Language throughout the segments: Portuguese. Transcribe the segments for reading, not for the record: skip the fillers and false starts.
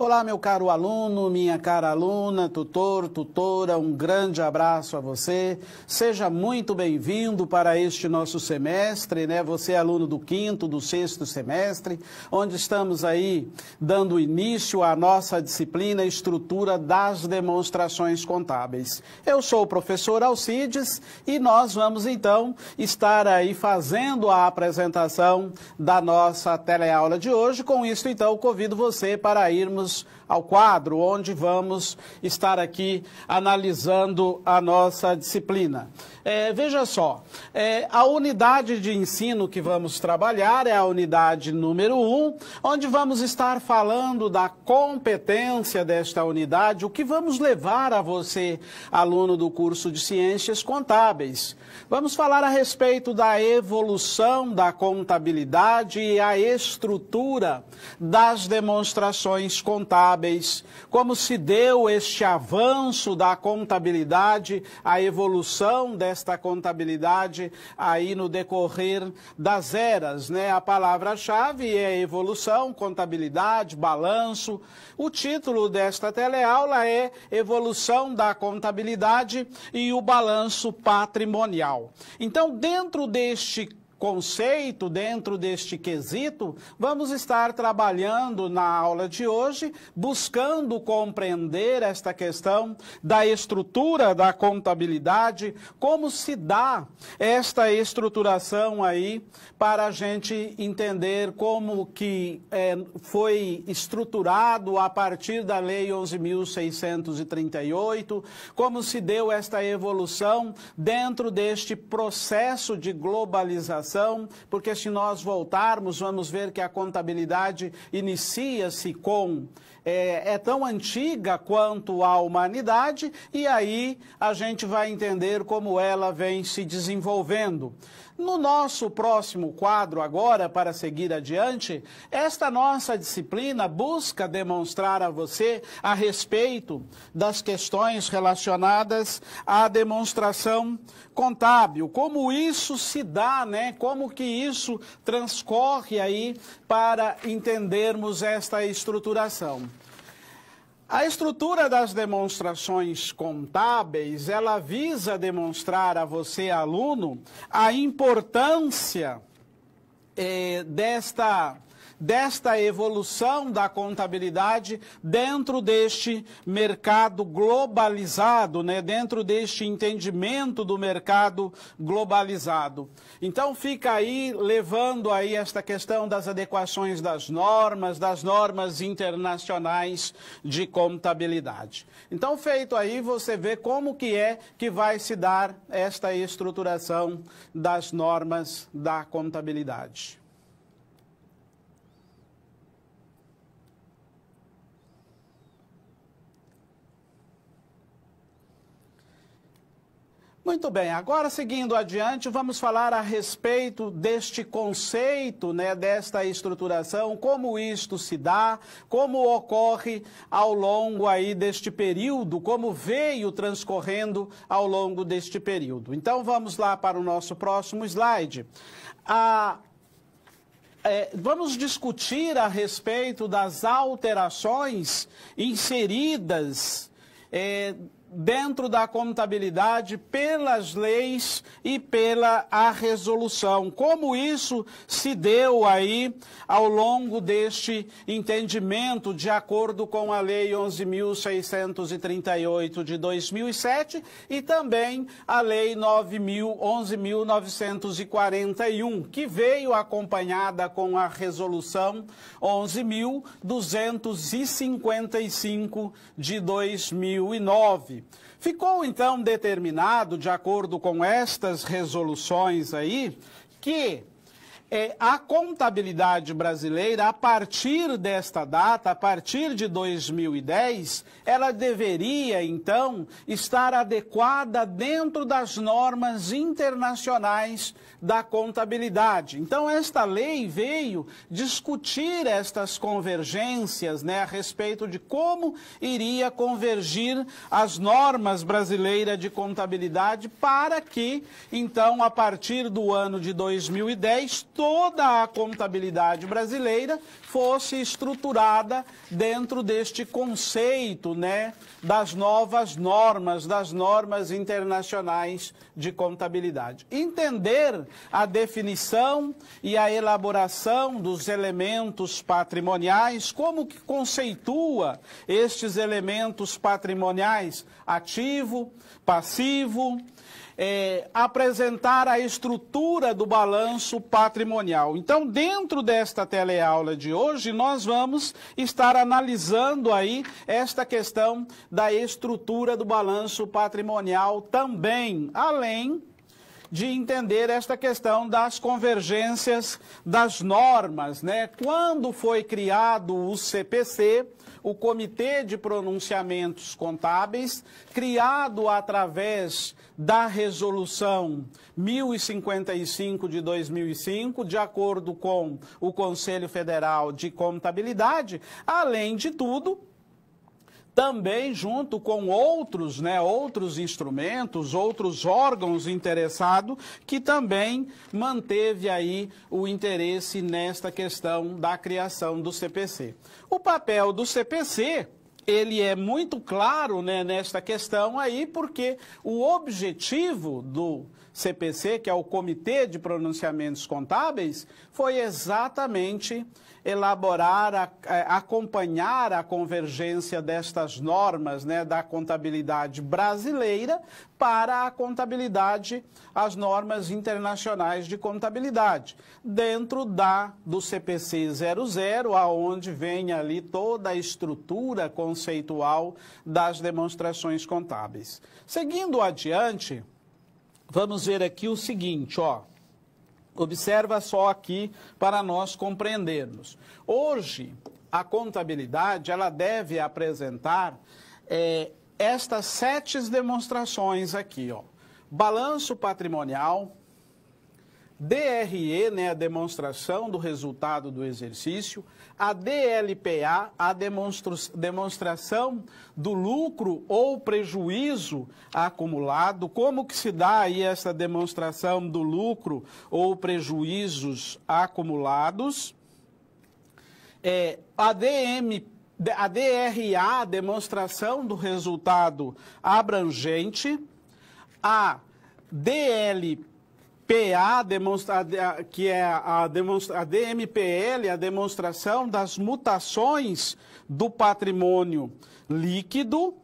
Olá, meu caro aluno, minha cara aluna, tutor, tutora, um grande abraço a você. Seja muito bem-vindo para este nosso semestre, né? Você é aluno do 5º, do 6º semestre, onde estamos aí dando início à nossa disciplina Estrutura das Demonstrações Contábeis. Eu sou o professor Alcides e nós vamos então estar aí fazendo a apresentação da nossa teleaula de hoje. Com isso, então, convido você para irmos ao quadro, onde vamos estar aqui analisando a nossa disciplina. Veja só, a unidade de ensino que vamos trabalhar é a unidade número 1, onde vamos estar falando da competência desta unidade, o que vamos levar a você, aluno do curso de Ciências Contábeis. Vamos falar a respeito da evolução da contabilidade e a estrutura das demonstrações contábeis, como se deu este avanço da contabilidade, a evolução desta contabilidade aí no decorrer das eras, né? A palavra-chave é evolução, contabilidade, balanço. O título desta teleaula é Evolução da Contabilidade e o Balanço Patrimonial. Então, dentro deste conceito, dentro deste quesito, vamos estar trabalhando na aula de hoje, buscando compreender esta questão da estrutura da contabilidade, como se dá esta estruturação aí, para a gente entender como que foi estruturado a partir da Lei 11.638, como se deu esta evolução dentro deste processo de globalização, porque se nós voltarmos, vamos ver que a contabilidade inicia-se com... É tão antiga quanto a humanidade, e aí a gente vai entender como ela vem se desenvolvendo. No nosso próximo quadro agora, para seguir adiante, esta nossa disciplina busca demonstrar a você a respeito das questões relacionadas à demonstração contábil, como isso se dá, né? Como que isso transcorre aí para entendermos esta estruturação. A estrutura das demonstrações contábeis, ela visa demonstrar a você, aluno, a importância desta evolução da contabilidade dentro deste mercado globalizado, né? Dentro deste entendimento do mercado globalizado. Então fica aí levando aí esta questão das adequações das normas internacionais de contabilidade. Então, feito aí, você vê como que é que vai se dar esta estruturação das normas da contabilidade. Muito bem, agora seguindo adiante, vamos falar a respeito deste conceito, né, desta estruturação, como isto se dá, como ocorre ao longo aí deste período, como veio transcorrendo ao longo deste período. Então vamos lá para o nosso próximo slide. Vamos discutir a respeito das alterações inseridas dentro da contabilidade pelas leis e pela a resolução. Como isso se deu aí ao longo deste entendimento de acordo com a Lei 11.638 de 2007 e também a Lei 11.941, que veio acompanhada com a Resolução 11.255 de 2009. Ficou, então, determinado, de acordo com estas resoluções aí, que a contabilidade brasileira, a partir desta data, a partir de 2010, ela deveria, então, estar adequada dentro das normas internacionais da contabilidade. Então, esta lei veio discutir estas convergências, né, a respeito de como iria convergir as normas brasileiras de contabilidade para que, então, a partir do ano de 2010, toda a contabilidade brasileira fosse estruturada dentro deste conceito, né, das novas normas, das normas internacionais de contabilidade. Entender a definição e a elaboração dos elementos patrimoniais, como que conceitua estes elementos patrimoniais, ativo, passivo, apresentar a estrutura do balanço patrimonial. Então, dentro desta teleaula de hoje, nós vamos estar analisando aí esta questão da estrutura do balanço patrimonial também, além de entender esta questão das convergências das normas, né? Quando foi criado o CPC, o Comitê de Pronunciamentos Contábeis, criado através da Resolução 1055 de 2005, de acordo com o Conselho Federal de Contabilidade, além de tudo, também junto com outros, né, outros instrumentos, outros órgãos interessados, que também manteve aí o interesse nesta questão da criação do CPC. O papel do CPC, ele é muito claro, né, nesta questão aí, porque o objetivo do CPC, que é o Comitê de Pronunciamentos Contábeis, foi exatamente elaborar, acompanhar a convergência destas normas, né, da contabilidade brasileira para a contabilidade, as normas internacionais de contabilidade, dentro do CPC 00, aonde vem ali toda a estrutura conceitual das demonstrações contábeis. Seguindo adiante, vamos ver aqui o seguinte, ó. Observa só aqui para nós compreendermos. Hoje, a contabilidade, ela deve apresentar estas 7 demonstrações aqui, ó. Balanço patrimonial, DRE, né, a demonstração do resultado do exercício, a DLPA, a demonstração do lucro ou prejuízo acumulado. Como que se dá aí essa demonstração do lucro ou prejuízos acumulados? A DRA, demonstração do resultado abrangente, a DLPA, que é a DMPL, a demonstração das mutações do patrimônio líquido,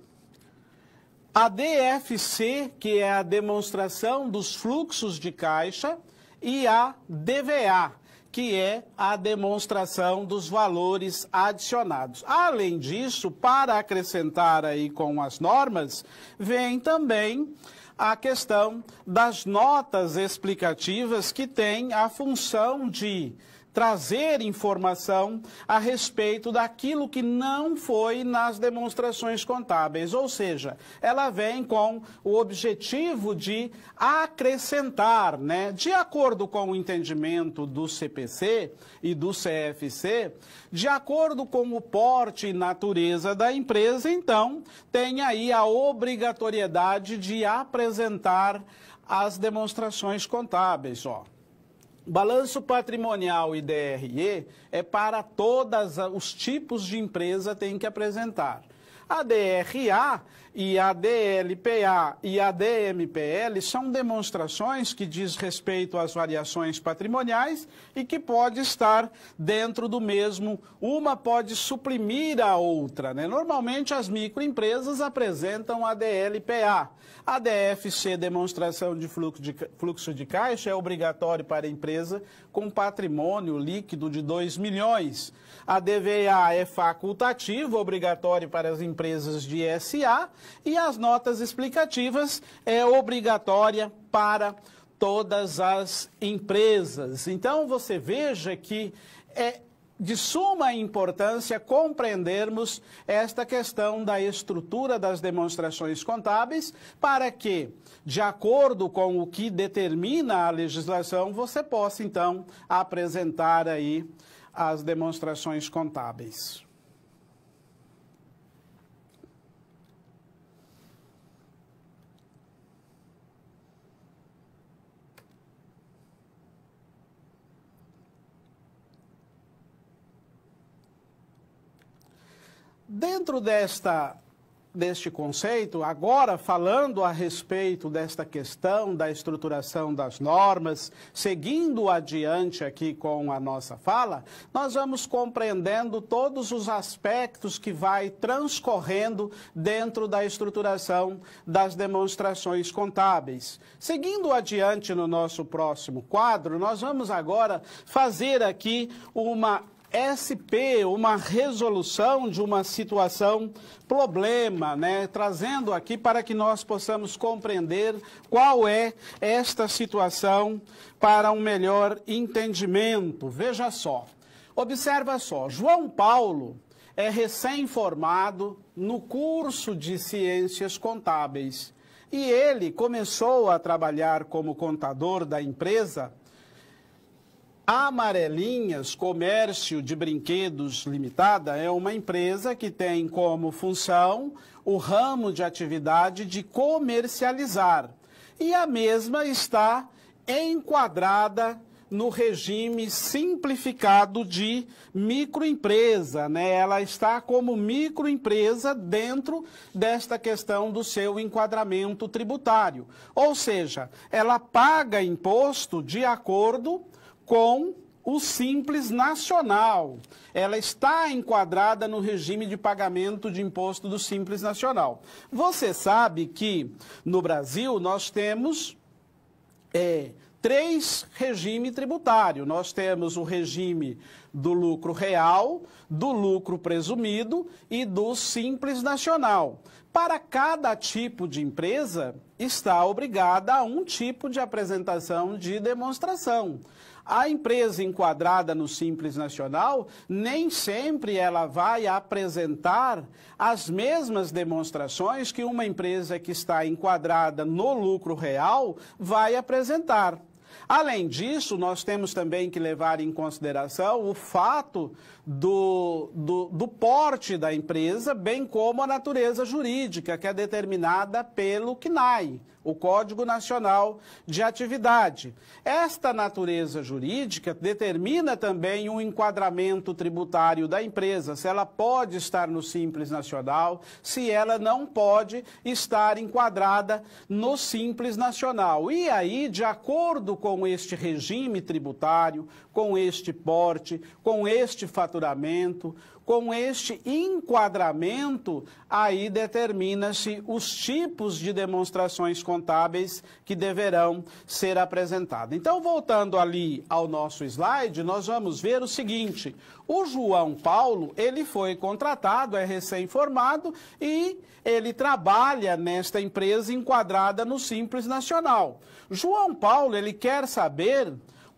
a DFC, que é a demonstração dos fluxos de caixa, e a DVA, que é a demonstração dos valores adicionados. Além disso, para acrescentar aí com as normas, vem também a questão das notas explicativas, que tem a função de trazer informação a respeito daquilo que não foi nas demonstrações contábeis, ou seja, ela vem com o objetivo de acrescentar, né, de acordo com o entendimento do CPC e do CFC, de acordo com o porte e natureza da empresa, então, tem aí a obrigatoriedade de apresentar as demonstrações contábeis, ó. Balanço patrimonial e DRE é para todos os tipos de empresa, tem que apresentar. A DRA e a DLPA e a DMPL são demonstrações que diz respeito às variações patrimoniais e que pode estar dentro do mesmo, uma pode suprimir a outra, né? Normalmente as microempresas apresentam a DLPA. A DFC, demonstração de fluxo de caixa, é obrigatório para a empresa com patrimônio líquido de 2 milhões. A DVA é facultativa, obrigatório para as empresas de SA, e as notas explicativas é obrigatória para todas as empresas. Então, você veja que é de suma importância compreendermos esta questão da estrutura das demonstrações contábeis para que, de acordo com o que determina a legislação, você possa, então, apresentar aí as demonstrações contábeis. Dentro deste conceito, agora falando a respeito desta questão da estruturação das normas, seguindo adiante aqui com a nossa fala, nós vamos compreendendo todos os aspectos que vai transcorrendo dentro da estruturação das demonstrações contábeis. Seguindo adiante no nosso próximo quadro, nós vamos agora fazer aqui uma SP, uma resolução de uma situação problema, né? Trazendo aqui para que nós possamos compreender qual é esta situação para um melhor entendimento. Veja só, observa só, João Paulo é recém-formado no curso de Ciências Contábeis e ele começou a trabalhar como contador da empresa Amarelinhas Comércio de Brinquedos Limitada. É uma empresa que tem como função o ramo de atividade de comercializar. E a mesma está enquadrada no regime simplificado de microempresa, né? Ela está como microempresa dentro desta questão do seu enquadramento tributário. Ou seja, ela paga imposto de acordo com o Simples Nacional. Ela está enquadrada no regime de pagamento de imposto do Simples Nacional. Você sabe que no Brasil nós temos três regimes tributários. Nós temos o regime do lucro real, do lucro presumido e do Simples Nacional. Para cada tipo de empresa, está obrigada a um tipo de apresentação de demonstração. A empresa enquadrada no Simples Nacional, nem sempre ela vai apresentar as mesmas demonstrações que uma empresa que está enquadrada no lucro real vai apresentar. Além disso, nós temos também que levar em consideração o fato do porte da empresa, bem como a natureza jurídica, que é determinada pelo CNAE, o Código Nacional de Atividade. Esta natureza jurídica determina também o enquadramento tributário da empresa, se ela pode estar no Simples Nacional, se ela não pode estar enquadrada no Simples Nacional. E aí, de acordo com este regime tributário, com este porte, com este faturamento, com este enquadramento, aí determina-se os tipos de demonstrações contábeis que deverão ser apresentadas. Então, voltando ali ao nosso slide, nós vamos ver o seguinte: o João Paulo, ele foi contratado, é recém-formado e ele trabalha nesta empresa enquadrada no Simples Nacional. João Paulo, ele quer saber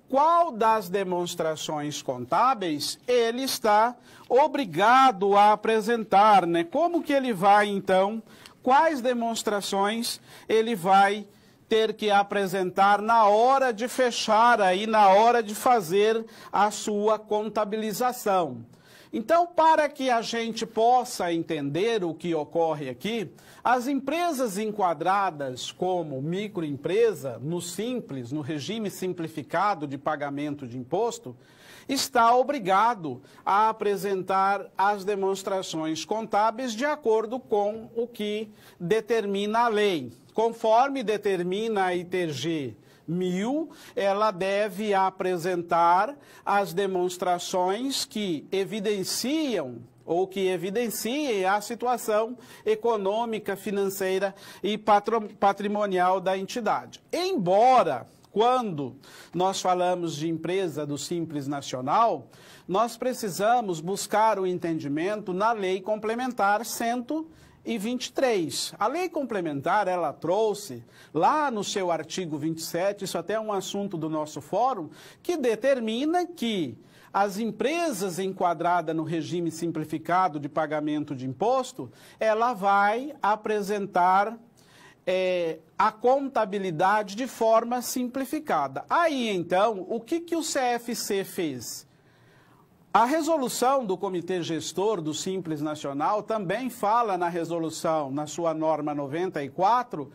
qual das demonstrações contábeis ele está obrigado a apresentar, né? Como que ele vai, então, quais demonstrações ele vai ter que apresentar na hora de fechar aí, na hora de fazer a sua contabilização. Então, para que a gente possa entender o que ocorre aqui, as empresas enquadradas como microempresa, no Simples, no regime simplificado de pagamento de imposto, está obrigado a apresentar as demonstrações contábeis de acordo com o que determina a lei. Conforme determina a ITG 1000, ela deve apresentar as demonstrações que evidenciam ou que evidenciem a situação econômica, financeira e patrimonial da entidade. Embora, quando nós falamos de empresa do Simples Nacional, nós precisamos buscar o entendimento na Lei Complementar 123. A lei complementar, ela trouxe lá no seu artigo 27, isso até é um assunto do nosso fórum, que determina que as empresas enquadradas no regime simplificado de pagamento de imposto, ela vai apresentar a contabilidade de forma simplificada. Aí, então, o que o CFC fez? A resolução do Comitê Gestor do Simples Nacional também fala na resolução, na sua norma 94,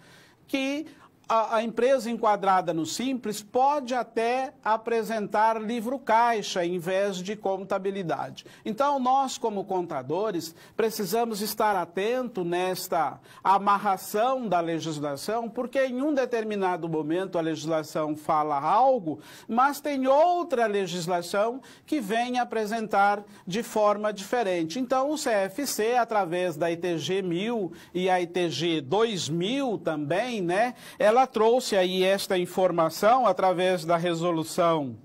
que a empresa enquadrada no Simples pode até apresentar livro caixa em vez de contabilidade. Então, nós, como contadores, precisamos estar atentos nesta amarração da legislação, porque em um determinado momento a legislação fala algo, mas tem outra legislação que vem apresentar de forma diferente. Então, o CFC, através da ITG 1000 e a ITG 2000 também, né, ela trouxe aí esta informação através da resolução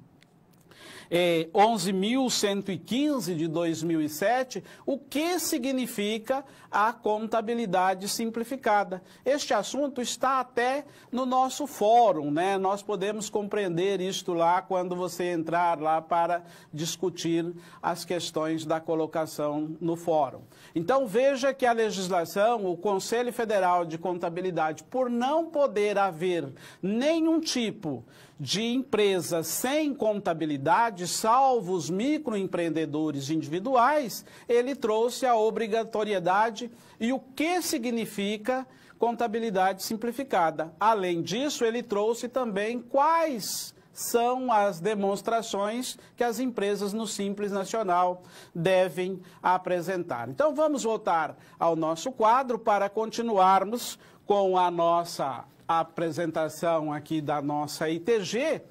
11.115 de 2007, o que significa a contabilidade simplificada. Este assunto está até no nosso fórum, né? Nós podemos compreender isto lá quando você entrar lá para discutir as questões da colocação no fórum. Então veja que a legislação, o Conselho Federal de Contabilidade, por não poder haver nenhum tipo de empresa sem contabilidade, salvo os microempreendedores individuais, ele trouxe a obrigatoriedade e o que significa contabilidade simplificada. Além disso, ele trouxe também quais são as demonstrações que as empresas no Simples Nacional devem apresentar. Então, vamos voltar ao nosso quadro para continuarmos com a nossa apresentação aqui da nossa ITG,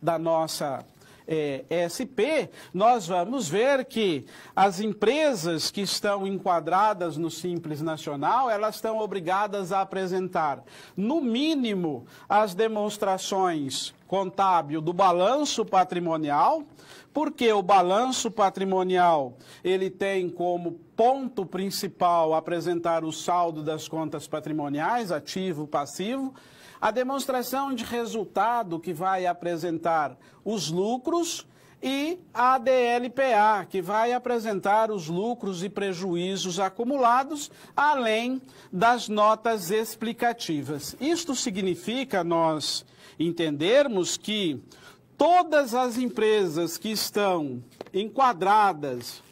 da nossa SP. Nós vamos ver que as empresas que estão enquadradas no Simples Nacional, elas estão obrigadas a apresentar, no mínimo, as demonstrações contábil do balanço patrimonial, porque o balanço patrimonial, ele tem como ponto principal apresentar o saldo das contas patrimoniais, ativo, passivo, a demonstração de resultado que vai apresentar os lucros e a DLPA, que vai apresentar os lucros e prejuízos acumulados, além das notas explicativas. Isto significa nós entendermos que todas as empresas que estão enquadradas,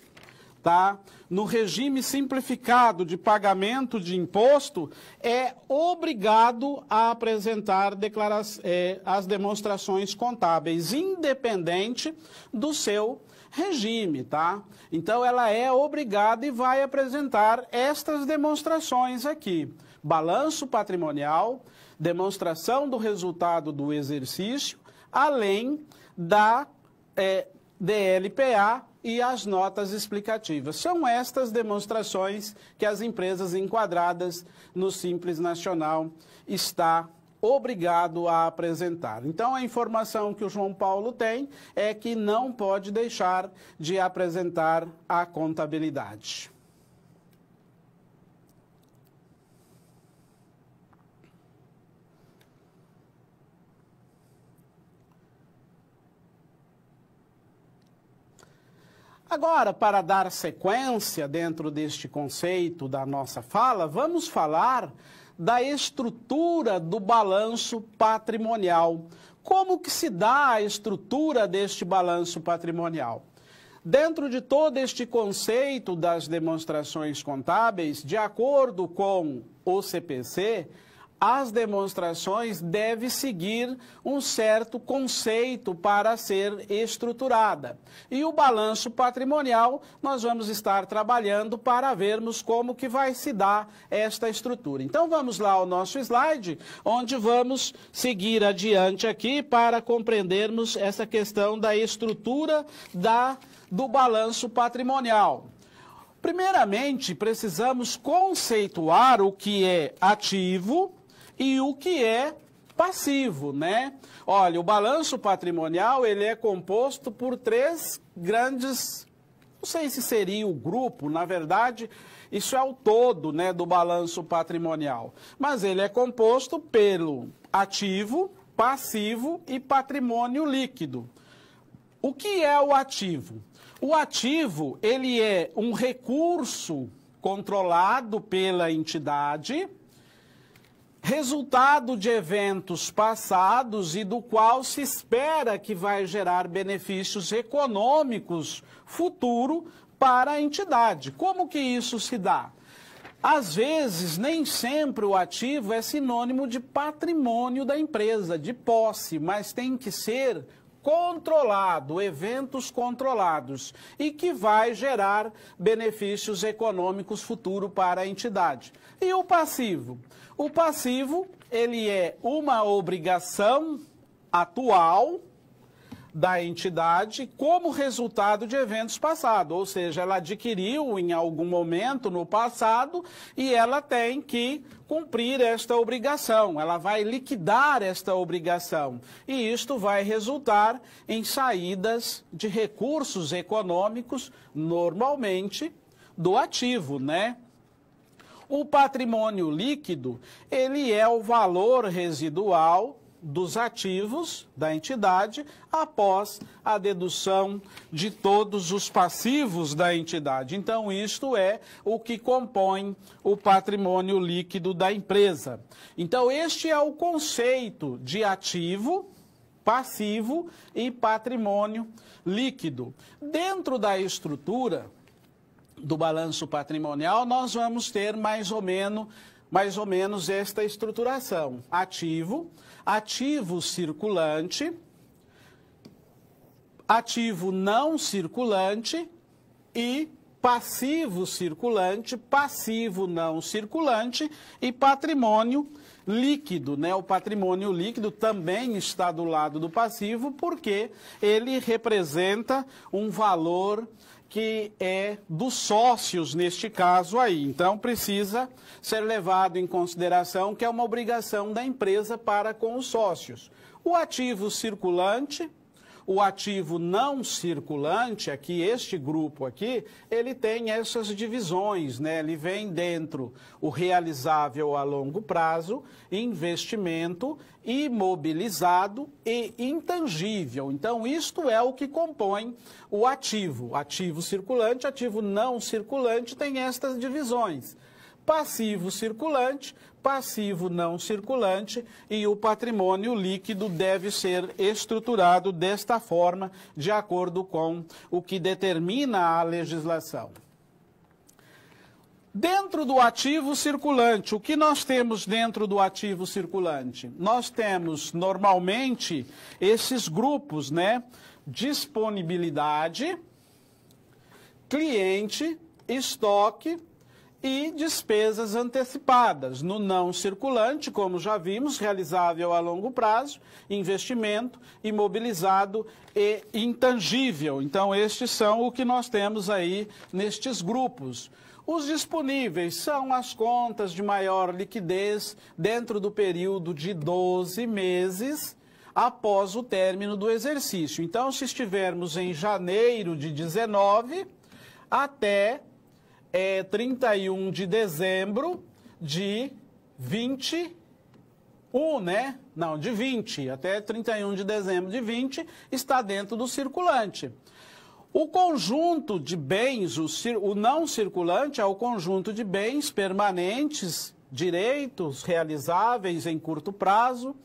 tá, no regime simplificado de pagamento de imposto, é obrigado a apresentar as demonstrações contábeis, independente do seu regime, tá? Então, ela é obrigada e vai apresentar estas demonstrações aqui. Balanço patrimonial, demonstração do resultado do exercício, além da DLPA e as notas explicativas. São estas demonstrações que as empresas enquadradas no Simples Nacional está obrigado a apresentar. Então, a informação que o João Paulo tem é que não pode deixar de apresentar a contabilidade. Agora, para dar sequência dentro deste conceito da nossa fala, vamos falar da estrutura do balanço patrimonial. Como que se dá a estrutura deste balanço patrimonial? Dentro de todo este conceito das demonstrações contábeis, de acordo com o CPC, as demonstrações devem seguir um certo conceito para ser estruturada. E o balanço patrimonial, nós vamos estar trabalhando para vermos como que vai se dar esta estrutura. Então, vamos lá ao nosso slide, onde vamos seguir adiante aqui para compreendermos essa questão da estrutura do balanço patrimonial. Primeiramente, precisamos conceituar o que é ativo e o que é passivo, né? Olha, o balanço patrimonial, ele é composto por três grandes, não sei se seria o grupo, na verdade, isso é o todo, né, do balanço patrimonial. Mas ele é composto pelo ativo, passivo e patrimônio líquido. O que é o ativo? O ativo, ele é um recurso controlado pela entidade, resultado de eventos passados e do qual se espera que vai gerar benefícios econômicos futuro para a entidade. Como que isso se dá? Às vezes, nem sempre o ativo é sinônimo de patrimônio da empresa, de posse, mas tem que ser controlado, eventos controlados, e que vai gerar benefícios econômicos futuros para a entidade. E o passivo? O passivo, ele é uma obrigação atual da entidade como resultado de eventos passados, ou seja, ela adquiriu em algum momento no passado e ela tem que cumprir esta obrigação, ela vai liquidar esta obrigação e isto vai resultar em saídas de recursos econômicos, normalmente do ativo, né? O patrimônio líquido, ele é o valor residual dos ativos da entidade após a dedução de todos os passivos da entidade. Então, isto é o que compõe o patrimônio líquido da empresa. Então, este é o conceito de ativo, passivo e patrimônio líquido. Dentro da estrutura do balanço patrimonial, nós vamos ter mais ou menos esta estruturação: ativo, ativo circulante, ativo não circulante e passivo circulante, passivo não circulante e patrimônio líquido, né? O patrimônio líquido também está do lado do passivo porque ele representa um valor que é dos sócios neste caso aí. Então, precisa ser levado em consideração que é uma obrigação da empresa para com os sócios. O ativo circulante, o ativo não circulante, aqui este grupo aqui, ele tem essas divisões, né? Ele vem dentro o realizável a longo prazo, investimento, imobilizado e intangível. Então, isto é o que compõe o ativo. Ativo circulante, ativo não circulante tem estas divisões: passivo circulante, passivo não circulante, e o patrimônio líquido deve ser estruturado desta forma, de acordo com o que determina a legislação. Dentro do ativo circulante, o que nós temos dentro do ativo circulante? Nós temos, normalmente, esses grupos, né? Disponibilidade, cliente, estoque e despesas antecipadas. No não circulante, como já vimos, realizável a longo prazo, investimento, imobilizado e intangível. Então, estes são o que nós temos aí nestes grupos. Os disponíveis são as contas de maior liquidez dentro do período de 12 meses após o término do exercício. Então, se estivermos em janeiro de 19 até 31 de dezembro de 21, né? Não, de 20, até 31 de dezembro de 20 está dentro do circulante. O conjunto de bens, o não circulante é o conjunto de bens permanentes, direitos realizáveis em curto prazo,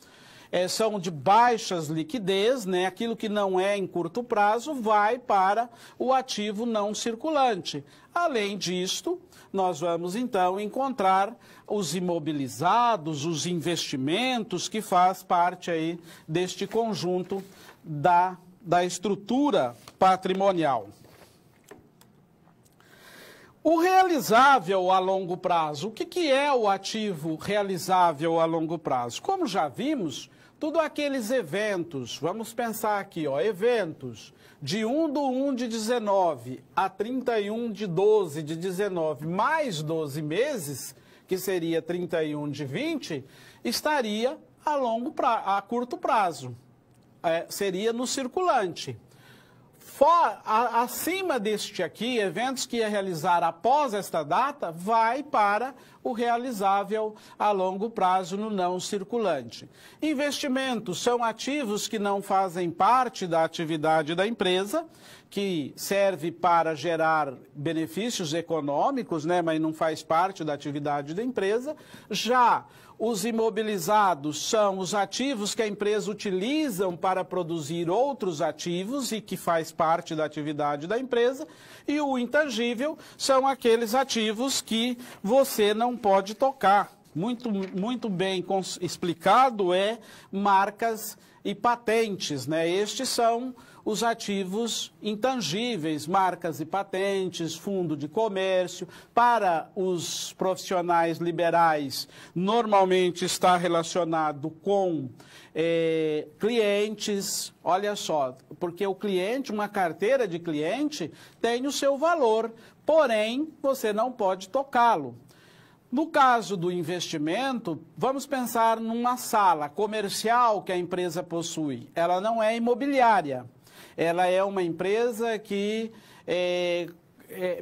são de baixas liquidez, né? Aquilo que não é em curto prazo vai para o ativo não circulante. Além disto, nós vamos então encontrar os imobilizados, os investimentos, que faz parte aí deste conjunto da estrutura patrimonial. O realizável a longo prazo. O que é o ativo realizável a longo prazo? Como já vimos, tudo aqueles eventos, vamos pensar aqui, ó, eventos de 1/1 de 19 a 31 de 12 de 19, mais 12 meses, que seria 31 de 20, estaria a curto prazo. Seria no circulante. Acima deste aqui, eventos que ia realizar após esta data, vai para o realizável a longo prazo no não circulante. Investimentos são ativos que não fazem parte da atividade da empresa, que serve para gerar benefícios econômicos, né, mas não faz parte da atividade da empresa. Já os imobilizados são os ativos que a empresa utiliza para produzir outros ativos e que faz parte da atividade da empresa. E o intangível são aqueles ativos que você não pode tocar. Muito bem explicado é marcas e patentes, né? Estes são os ativos intangíveis, marcas e patentes, fundo de comércio. Para os profissionais liberais, normalmente está relacionado com clientes. Olha só, porque o cliente, uma carteira de cliente, tem o seu valor, porém, você não pode tocá-lo. No caso do investimento, vamos pensar numa sala comercial que a empresa possui. Ela não é imobiliária, ela é uma empresa que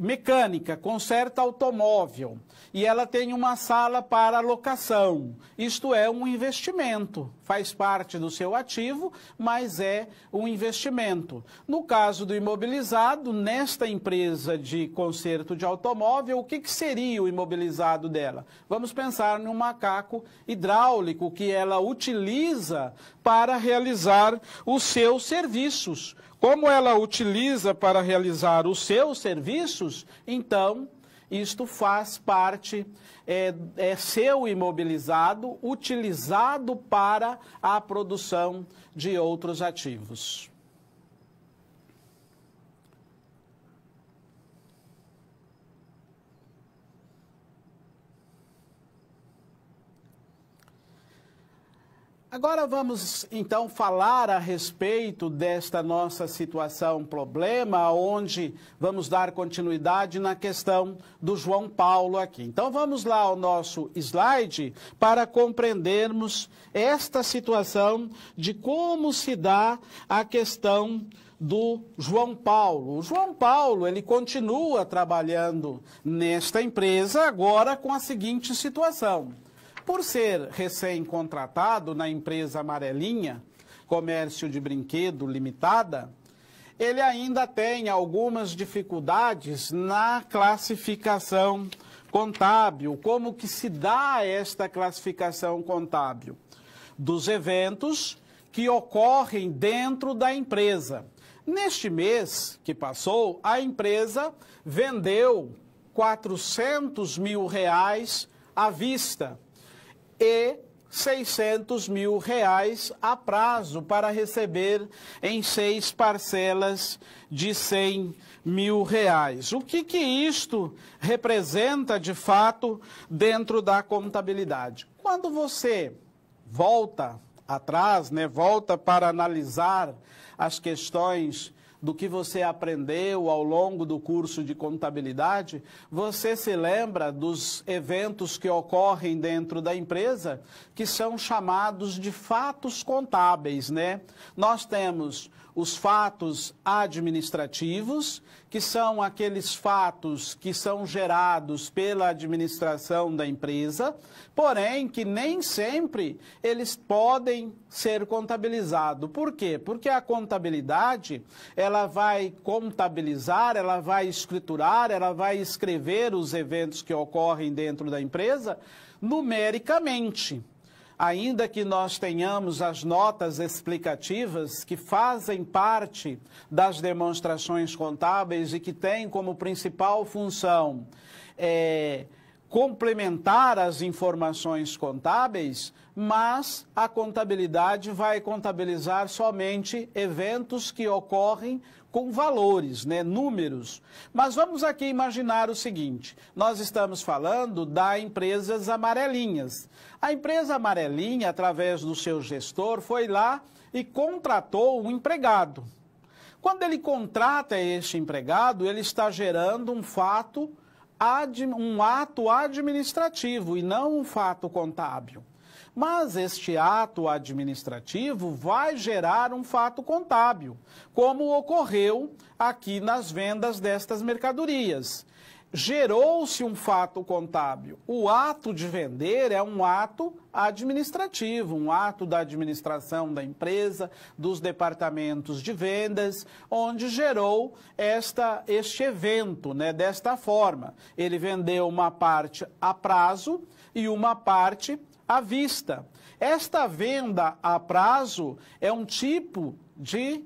mecânica, conserta automóvel, e ela tem uma sala para locação. Isto é um investimento, faz parte do seu ativo, mas é um investimento. No caso do imobilizado, nesta empresa de conserto de automóvel, o que seria o imobilizado dela? Vamos pensar num macaco hidráulico que ela utiliza para realizar os seus serviços. Como ela utiliza para realizar os seus serviços, então isto faz parte, é seu imobilizado, utilizado para a produção de outros ativos. Agora vamos, então, falar a respeito desta nossa situação, problema, onde vamos dar continuidade na questão do João Paulo aqui. Então, vamos lá ao nosso slide para compreendermos esta situação de como se dá a questão do João Paulo. O João Paulo, ele continua trabalhando nesta empresa, agora com a seguinte situação. Por ser recém-contratado na empresa Amarelinha, Comércio de Brinquedo Limitada, ele ainda tem algumas dificuldades na classificação contábil. Como que se dá esta classificação contábil? Dos eventos que ocorrem dentro da empresa. Neste mês que passou, a empresa vendeu R$400 mil à vista e R$600 mil a prazo para receber em 6 parcelas de R$100 mil. O que isto representa de fato dentro da contabilidade? Quando você volta atrás, né, volta para analisar as questões do que você aprendeu ao longo do curso de contabilidade, você se lembra dos eventos que ocorrem dentro da empresa, que são chamados de fatos contábeis, né? Nós temos os fatos administrativos, que são aqueles fatos que são gerados pela administração da empresa, porém que nem sempre eles podem ser contabilizados. Por quê? Porque a contabilidade, ela vai contabilizar, ela vai escriturar, ela vai escrever os eventos que ocorrem dentro da empresa numericamente. Ainda que nós tenhamos as notas explicativas que fazem parte das demonstrações contábeis e que têm como principal função complementar as informações contábeis, mas a contabilidade vai contabilizar somente eventos que ocorrem com valores, né, números. Mas vamos aqui imaginar o seguinte, nós estamos falando das empresas amarelinhas. A empresa Amarelinha, através do seu gestor, foi lá e contratou um empregado. Quando ele contrata este empregado, ele está gerando um ato administrativo e não um fato contábil. Mas este ato administrativo vai gerar um fato contábil, como ocorreu aqui nas vendas destas mercadorias. gerou-se um fato contábil. O ato de vender é um ato administrativo, um ato da administração da empresa, dos departamentos de vendas, onde gerou este evento, né, desta forma. Ele vendeu uma parte a prazo e uma parte à vista. Esta venda a prazo é um tipo de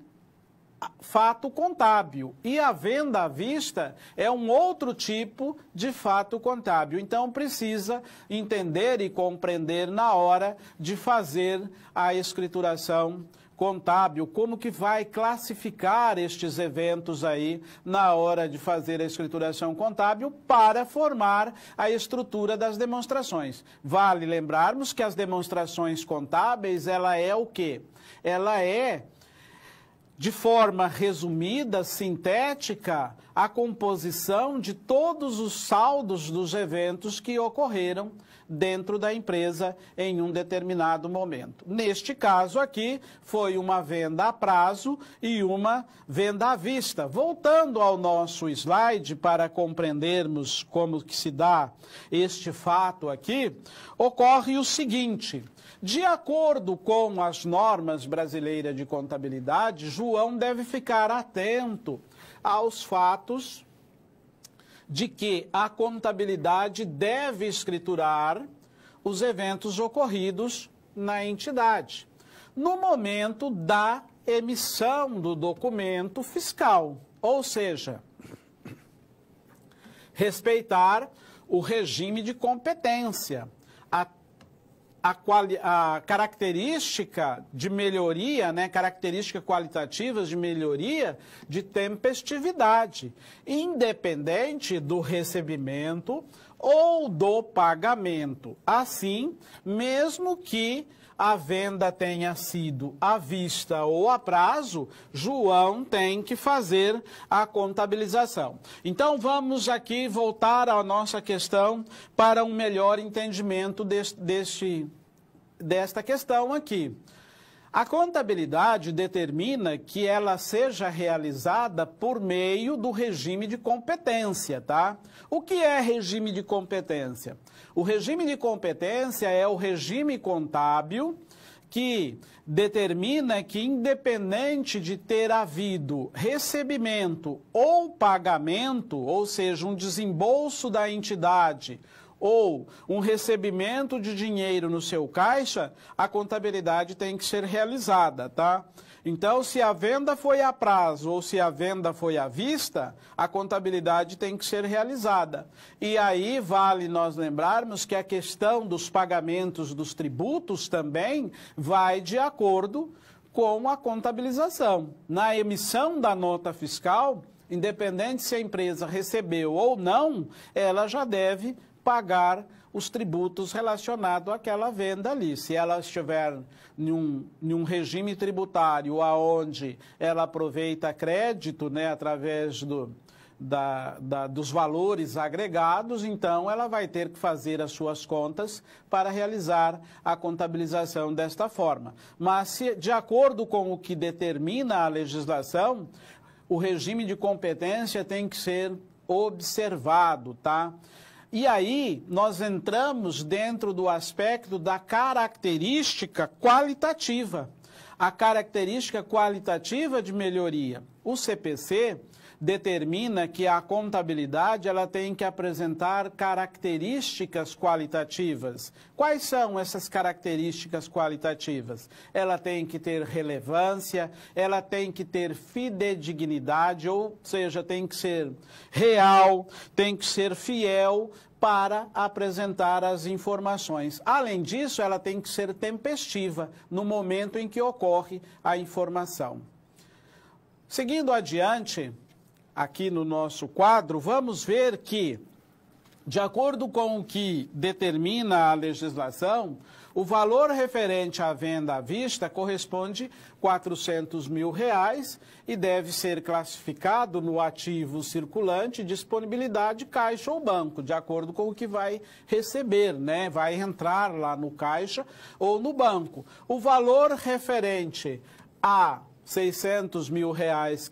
fato contábil e a venda à vista é um outro tipo de fato contábil. Então precisa entender e compreender na hora de fazer a escrituração contábil, como que vai classificar estes eventos aí na hora de fazer a escrituração contábil para formar a estrutura das demonstrações. Vale lembrarmos que as demonstrações contábeis, ela é o quê? Ela é, de forma resumida, sintética, a composição de todos os saldos dos eventos que ocorreram dentro da empresa em um determinado momento. Neste caso aqui, foi uma venda a prazo e uma venda à vista. Voltando ao nosso slide para compreendermos como que se dá este fato aqui, ocorre o seguinte: de acordo com as normas brasileiras de contabilidade, João deve ficar atento aos fatos de que a contabilidade deve escriturar os eventos ocorridos na entidade, no momento da emissão do documento fiscal, ou seja, respeitar o regime de competência, a característica de melhoria, né, características qualitativas de melhoria de tempestividade, independente do recebimento ou do pagamento. Assim, mesmo que a venda tenha sido à vista ou a prazo, João tem que fazer a contabilização. Então, vamos aqui voltar à nossa questão para um melhor entendimento desta questão aqui. A contabilidade determina que ela seja realizada por meio do regime de competência, tá? O que é regime de competência? O regime de competência é o regime contábil que determina que, independente de ter havido recebimento ou pagamento, ou seja, um desembolso da entidade ou um recebimento de dinheiro no seu caixa, a contabilidade tem que ser realizada, tá? Então, se a venda foi a prazo ou se a venda foi à vista, a contabilidade tem que ser realizada. E aí vale nós lembrarmos que a questão dos pagamentos dos tributos também vai de acordo com a contabilização. Na emissão da nota fiscal, independente se a empresa recebeu ou não, ela já deve pagar os tributos relacionados àquela venda ali. Se ela estiver em um regime tributário onde ela aproveita crédito, né, através dos valores agregados, então ela vai ter que fazer as suas contas para realizar a contabilização desta forma. Mas, se, de acordo com o que determina a legislação, o regime de competência tem que ser observado, tá? E aí, nós entramos dentro do aspecto da característica qualitativa. A característica qualitativa de melhoria. O CPC determina que a contabilidade ela tem que apresentar características qualitativas. Quais são essas características qualitativas? Ela tem que ter relevância, ela tem que ter fidedignidade, ou seja, tem que ser real, tem que ser fiel para apresentar as informações. Além disso, ela tem que ser tempestiva no momento em que ocorre a informação. Seguindo adiante, aqui no nosso quadro, vamos ver que, de acordo com o que determina a legislação, o valor referente à venda à vista corresponde a R$400 mil e deve ser classificado no ativo circulante, disponibilidade, caixa ou banco, de acordo com o que vai receber, né? Vai entrar lá no caixa ou no banco. O valor referente a R$600 mil,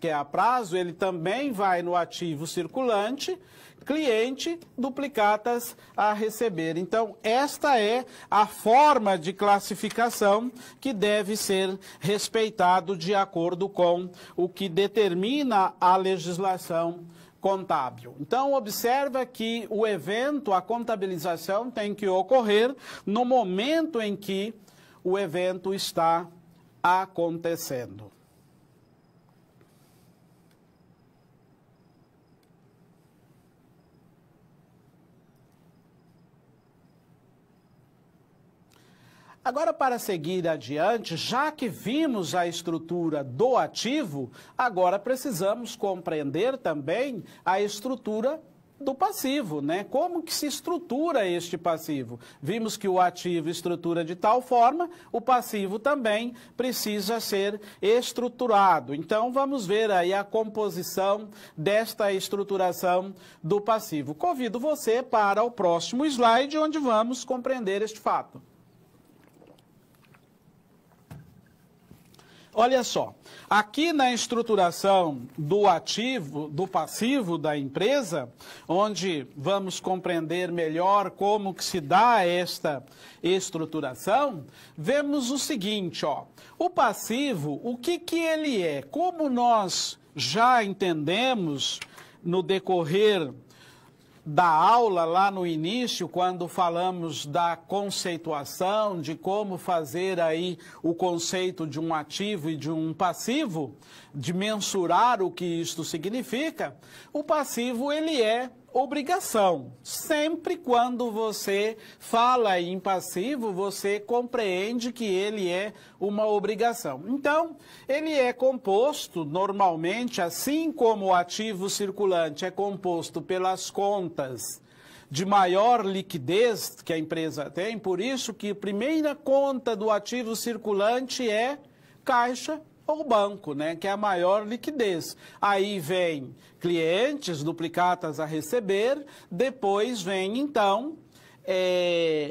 que é a prazo, ele também vai no ativo circulante, cliente, duplicatas a receber. Então, esta é a forma de classificação que deve ser respeitado de acordo com o que determina a legislação contábil. Então, observa que o evento, a contabilização, tem que ocorrer no momento em que o evento está acontecendo. Agora, para seguir adiante, já que vimos a estrutura do ativo, agora precisamos compreender também a estrutura do passivo, né? Como que se estrutura este passivo? Vimos que o ativo estrutura de tal forma, o passivo também precisa ser estruturado. Então, vamos ver aí a composição desta estruturação do passivo. Convido você para o próximo slide, onde vamos compreender este fato. Olha só, aqui na estruturação do ativo, do passivo da empresa, onde vamos compreender melhor como que se dá esta estruturação, vemos o seguinte, ó, o passivo, o que que ele é? Como nós já entendemos no decorrer da aula lá no início, quando falamos da conceituação, de como fazer aí o conceito de um ativo e de um passivo, de mensurar o que isto significa, o passivo ele é obrigação. Sempre quando você fala em passivo, você compreende que ele é uma obrigação. Então, ele é composto normalmente, assim como o ativo circulante é composto pelas contas de maior liquidez que a empresa tem, por isso que a primeira conta do ativo circulante é caixa ou banco, né, que é a maior liquidez. Aí vem clientes, duplicatas a receber, depois vem, então,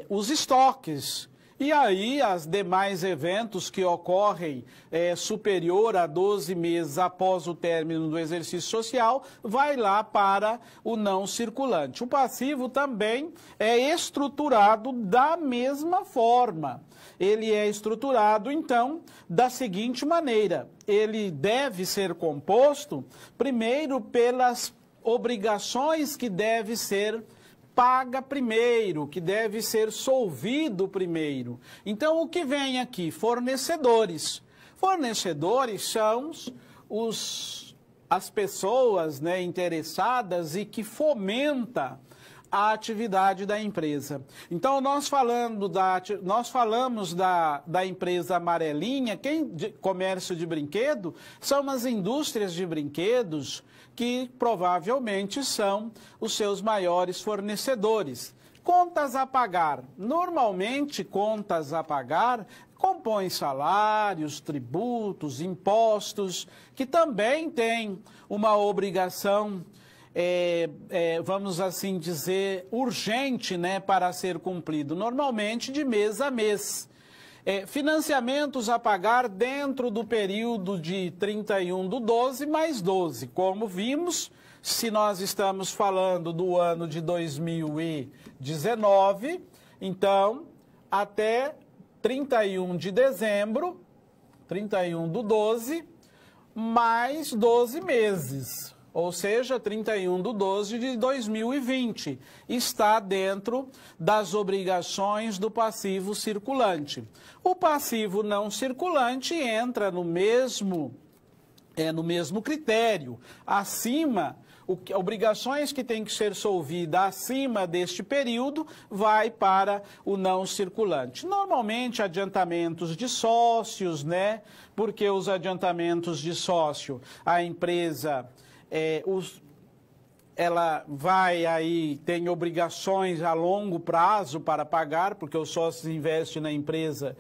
os estoques. E aí, os demais eventos que ocorrem superior a 12 meses após o término do exercício social, vai lá para o não circulante. O passivo também é estruturado da mesma forma. Ele é estruturado, então, da seguinte maneira. Ele deve ser composto, primeiro, pelas obrigações que deve ser paga primeiro, que deve ser solvido primeiro. Então, o que vem aqui? Fornecedores. Fornecedores são as pessoas, né, interessadas e que fomenta a atividade da empresa. Então, nós falamos da empresa amarelinha, comércio de brinquedo, são as indústrias de brinquedos que provavelmente são os seus maiores fornecedores. Contas a pagar. Normalmente, contas a pagar compõem salários, tributos, impostos, que também têm uma obrigação, vamos assim dizer, urgente, né, para ser cumprido, normalmente de mês a mês. Financiamentos a pagar dentro do período de 31/12 mais 12. Como vimos, se nós estamos falando do ano de 2019, então, até 31 de dezembro, 31/12, mais 12 meses. Ou seja, 31/12 de 2020, está dentro das obrigações do passivo circulante. O passivo não circulante entra no mesmo critério. Acima, obrigações que têm que ser solvidas acima deste período, vai para o não circulante. Normalmente, adiantamentos de sócios, né? Porque os adiantamentos de sócio, a empresa ela vai aí, tem obrigações a longo prazo para pagar, porque os sócios investem na empresa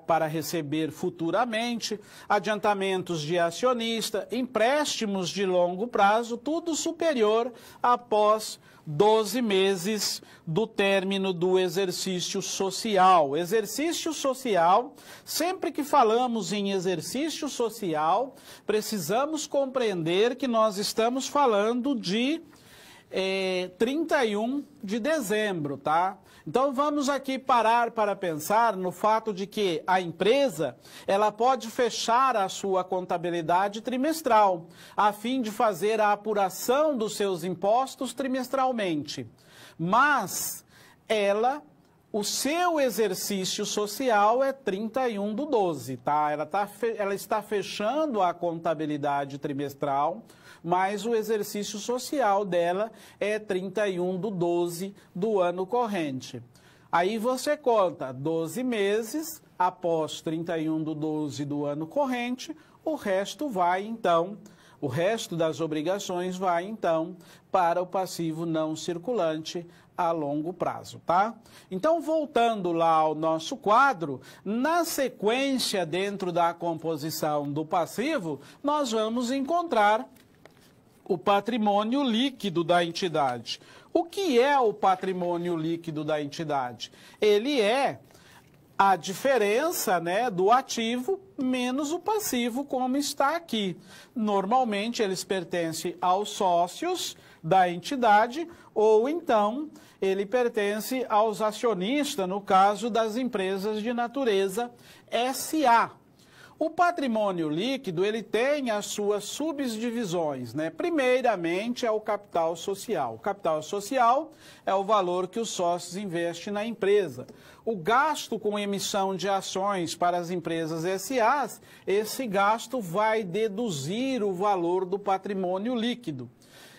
para receber futuramente, adiantamentos de acionista, empréstimos de longo prazo, tudo superior após 12 meses do término do exercício social. Exercício social, sempre que falamos em exercício social, precisamos compreender que nós estamos falando de 31 de dezembro, tá? Então vamos aqui parar para pensar no fato de que a empresa, ela pode fechar a sua contabilidade trimestral, a fim de fazer a apuração dos seus impostos trimestralmente. Mas o seu exercício social é 31/12, tá? Ela está fechando a contabilidade trimestral, mas o exercício social dela é 31/12 do ano corrente. Aí você conta 12 meses, após 31/12 do ano corrente, o resto das obrigações vai, então, para o passivo não circulante a longo prazo, tá? Então, voltando lá ao nosso quadro, na sequência, dentro da composição do passivo, nós vamos encontrar o patrimônio líquido da entidade. O que é o patrimônio líquido da entidade? Ele é a diferença, né, do ativo menos o passivo, como está aqui. Normalmente, eles pertencem aos sócios da entidade ou, então, ele pertence aos acionistas, no caso das empresas de natureza SA. O patrimônio líquido, ele tem as suas subdivisões, né? Primeiramente é o capital social. O capital social é o valor que os sócios investem na empresa. O gasto com emissão de ações para as empresas SAs, esse gasto vai deduzir o valor do patrimônio líquido.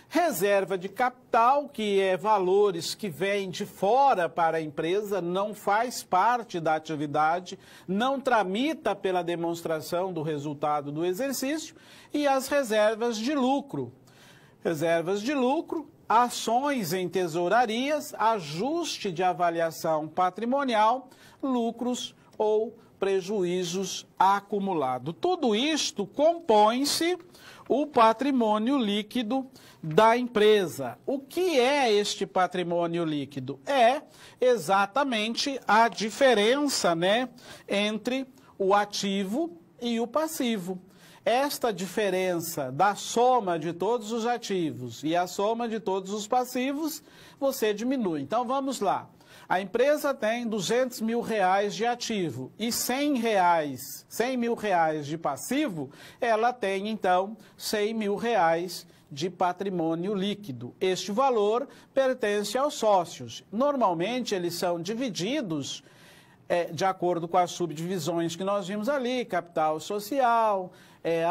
Reserva de capital, que é valores que vêm de fora para a empresa, não faz parte da atividade, não tramita pela demonstração do resultado do exercício, e as reservas de lucro. Reservas de lucro, ações em tesourarias, ajuste de avaliação patrimonial, lucros ou prejuízos acumulados. Tudo isto compõe-se o patrimônio líquido da empresa. O que é este patrimônio líquido? É exatamente a diferença, né, entre o ativo e o passivo. Esta diferença da soma de todos os ativos e a soma de todos os passivos, você diminui. Então, vamos lá. A empresa tem R$200 mil de ativo e R$100 mil de passivo, ela tem, então, R$100 mil de patrimônio líquido. Este valor pertence aos sócios. Normalmente, eles são divididos de acordo com as subdivisões que nós vimos ali, capital social,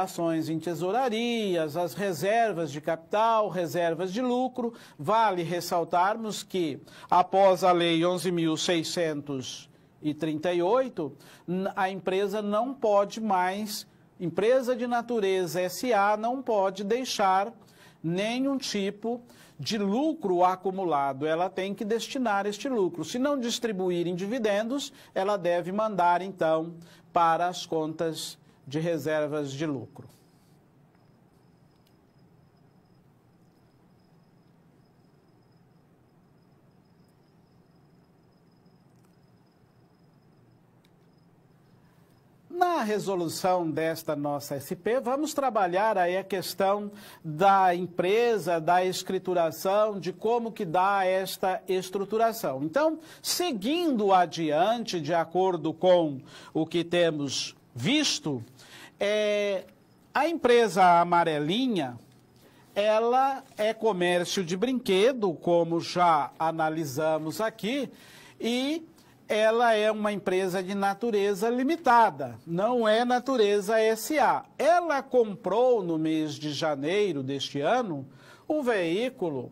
ações em tesourarias, as reservas de capital, reservas de lucro. Vale ressaltarmos que, após a Lei 11.638, a empresa não pode mais, empresa de natureza SA, não pode deixar nenhum tipo de lucro acumulado. Ela tem que destinar este lucro. Se não distribuir em dividendos, ela deve mandar, então, para as contas de reservas de lucro. Na resolução desta nossa SP, vamos trabalhar aí a questão da empresa, da escrituração, de como que dá esta estruturação. Então, seguindo adiante, de acordo com o que temos visto, a empresa amarelinha, ela é comércio de brinquedo, como já analisamos aqui, e ela é uma empresa de natureza limitada, não é natureza SA. Ela comprou no mês de janeiro deste ano um veículo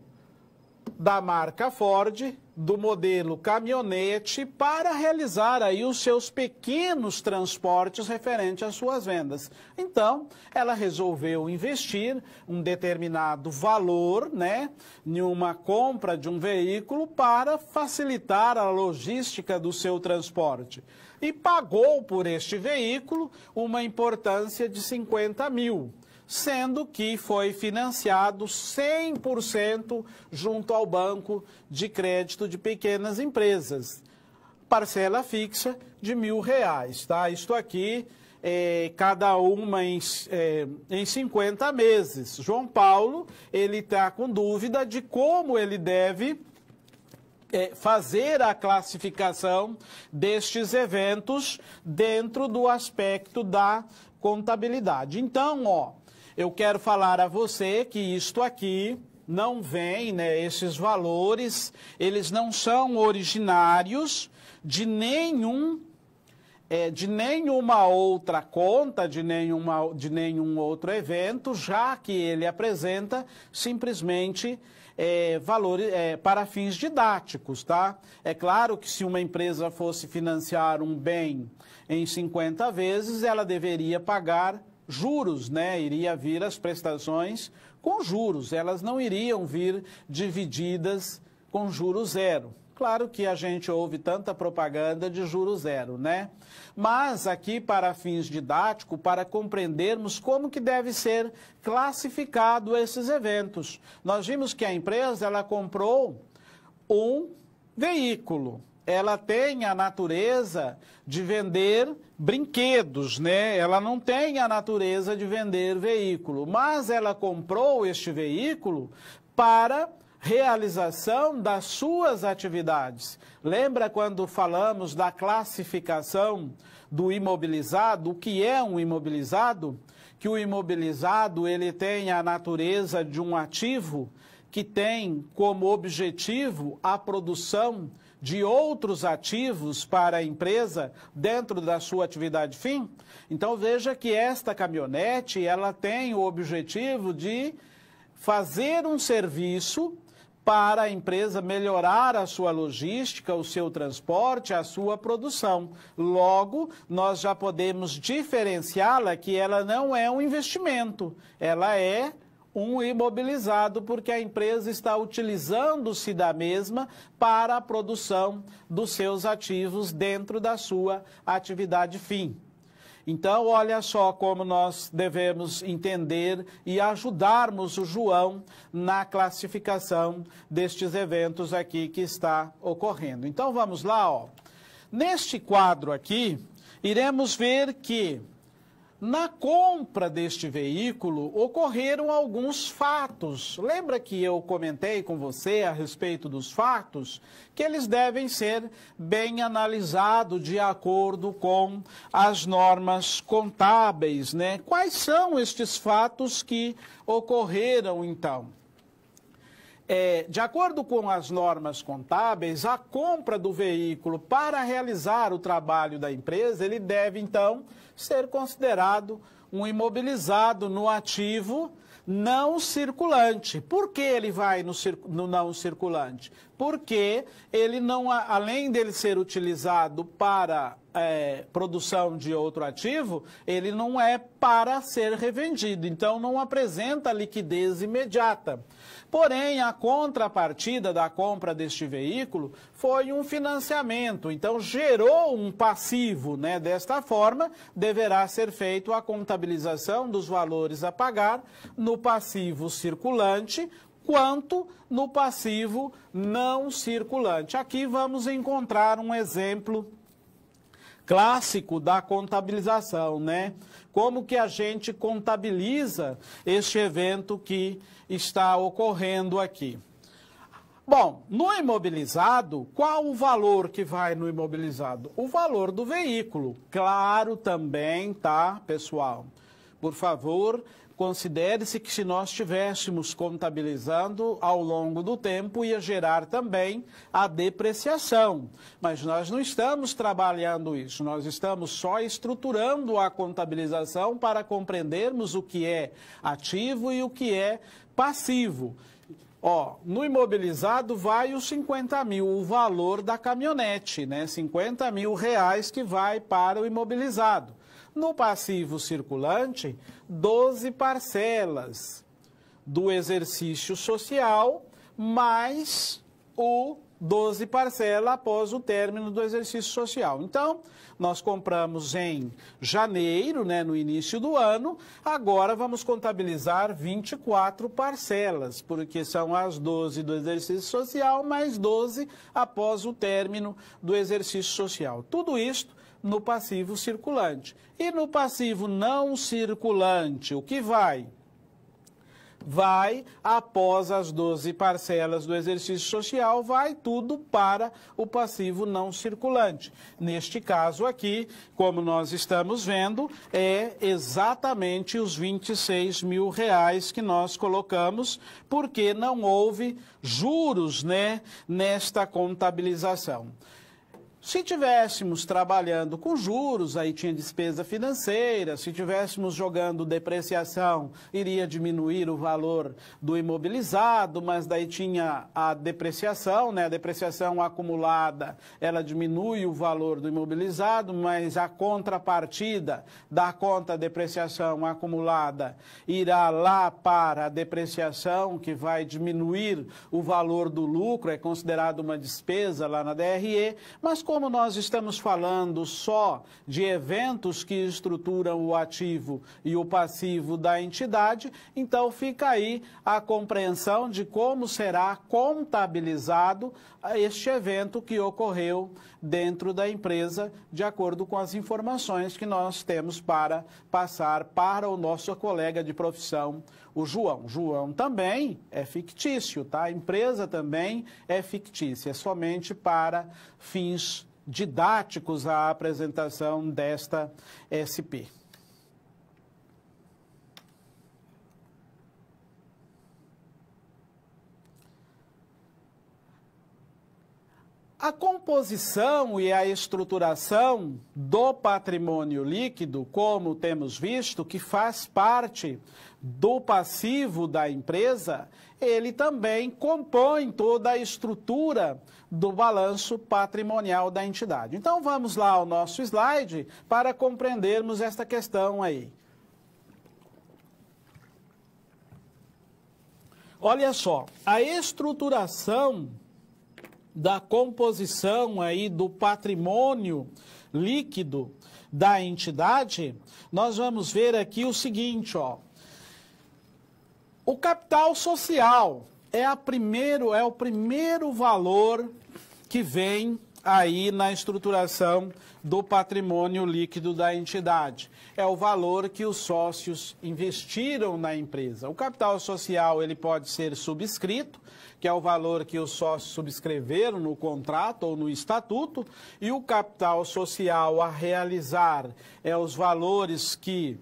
da marca Ford, do modelo caminhonete, para realizar aí os seus pequenos transportes referentes às suas vendas. Então, ela resolveu investir um determinado valor, né, em uma compra de um veículo para facilitar a logística do seu transporte. E pagou por este veículo uma importância de 50 mil. Sendo que foi financiado 100% junto ao Banco de Crédito de Pequenas Empresas. Parcela fixa de R$1.000, tá? Isto aqui cada uma em 50 meses. João Paulo, ele está com dúvida de como ele deve fazer a classificação destes eventos dentro do aspecto da contabilidade. Então, eu quero falar a você que isto aqui não vem, né, esses valores, eles não são originários de nenhuma outra conta, de nenhum outro evento, já que ele apresenta simplesmente valores para fins didáticos, tá? É claro que se uma empresa fosse financiar um bem em 50 vezes, ela deveria pagar juros, né? Iria vir as prestações com juros, elas não iriam vir divididas com juros zero. Claro que a gente ouve tanta propaganda de juros zero, né? Mas aqui, para fins didáticos, para compreendermos como que deve ser classificado esses eventos. Nós vimos que a empresa, ela comprou um veículo. Ela tem a natureza de vender brinquedos, né? Ela não tem a natureza de vender veículo, mas ela comprou este veículo para realização das suas atividades. Lembra quando falamos da classificação do imobilizado? O que é um imobilizado? Que o imobilizado, ele tem a natureza de um ativo que tem como objetivo a produção de outros ativos para a empresa dentro da sua atividade fim. Então veja que esta caminhonete, ela tem o objetivo de fazer um serviço para a empresa melhorar a sua logística, o seu transporte, a sua produção. Logo, nós já podemos diferenciá-la que ela não é um investimento, ela é um imobilizado, porque a empresa está utilizando-se da mesma para a produção dos seus ativos dentro da sua atividade fim. Então, olha só como nós devemos entender e ajudarmos o João na classificação destes eventos aqui que está ocorrendo. Então, vamos lá, Neste quadro aqui, iremos ver que na compra deste veículo ocorreram alguns fatos. Lembra que eu comentei com você a respeito dos fatos? Que eles devem ser bem analisados de acordo com as normas contábeis, né? Quais são estes fatos que ocorreram, então? De acordo com as normas contábeis, a compra do veículo para realizar o trabalho da empresa, ele deve, então, ser considerado um imobilizado no ativo não circulante. Por que ele vai no não circulante? Porque ele não, além dele ser utilizado para produção de outro ativo, ele não é para ser revendido, então não apresenta liquidez imediata. Porém, a contrapartida da compra deste veículo foi um financiamento, então gerou um passivo, né? Desta forma, deverá ser feita a contabilização dos valores a pagar no passivo circulante, quanto no passivo não circulante. Aqui vamos encontrar um exemplo clássico da contabilização, né? Como que a gente contabiliza este evento que está ocorrendo aqui. Bom, no imobilizado, qual o valor que vai no imobilizado? O valor do veículo. Claro também, tá, pessoal? Por favor, considere-se que se nós estivéssemos contabilizando ao longo do tempo, ia gerar também a depreciação. Mas nós não estamos trabalhando isso, nós estamos só estruturando a contabilização para compreendermos o que é ativo e o que é passivo. No imobilizado vai os 50 mil, o valor da caminhonete, né? 50 mil reais que vai para o imobilizado. No passivo circulante, 12 parcelas do exercício social, mais o 12 parcelas após o término do exercício social. Então, nós compramos em janeiro, né, no início do ano, agora vamos contabilizar 24 parcelas, porque são as 12 do exercício social, mais 12 após o término do exercício social. Tudo isto no passivo circulante. E no passivo não circulante, o que vai? Vai, após as 12 parcelas do exercício social, vai tudo para o passivo não circulante. Neste caso aqui, como nós estamos vendo, é exatamente os R$26 mil que nós colocamos, porque não houve juros, né, nesta contabilização. Se tivéssemos trabalhando com juros, aí tinha despesa financeira. Se tivéssemos jogando depreciação, iria diminuir o valor do imobilizado, mas daí tinha a depreciação, né? A depreciação acumulada, ela diminui o valor do imobilizado, mas a contrapartida da conta depreciação acumulada irá lá para a depreciação, que vai diminuir o valor do lucro, é considerado uma despesa lá na DRE, mas como nós estamos falando só de eventos que estruturam o ativo e o passivo da entidade, então fica aí a compreensão de como será contabilizado este evento que ocorreu dentro da empresa, de acordo com as informações que nós temos para passar para o nosso colega de profissão, o João. João também é fictício, tá? A empresa também é fictícia, é somente para fins didáticos a apresentação desta SP. A composição e a estruturação do patrimônio líquido, como temos visto, que faz parte do passivo da empresa, ele também compõe toda a estrutura do balanço patrimonial da entidade. Então vamos lá ao nosso slide para compreendermos esta questão aí. Olha só, a estruturação da composição aí do patrimônio líquido da entidade, nós vamos ver aqui o seguinte, ó. O capital social é o primeiro valor que vem aí na estruturação do patrimônio líquido da entidade. É o valor que os sócios investiram na empresa. O capital social ele pode ser subscrito, que é o valor que os sócios subscreveram no contrato ou no estatuto, e o capital social a realizar é os valores que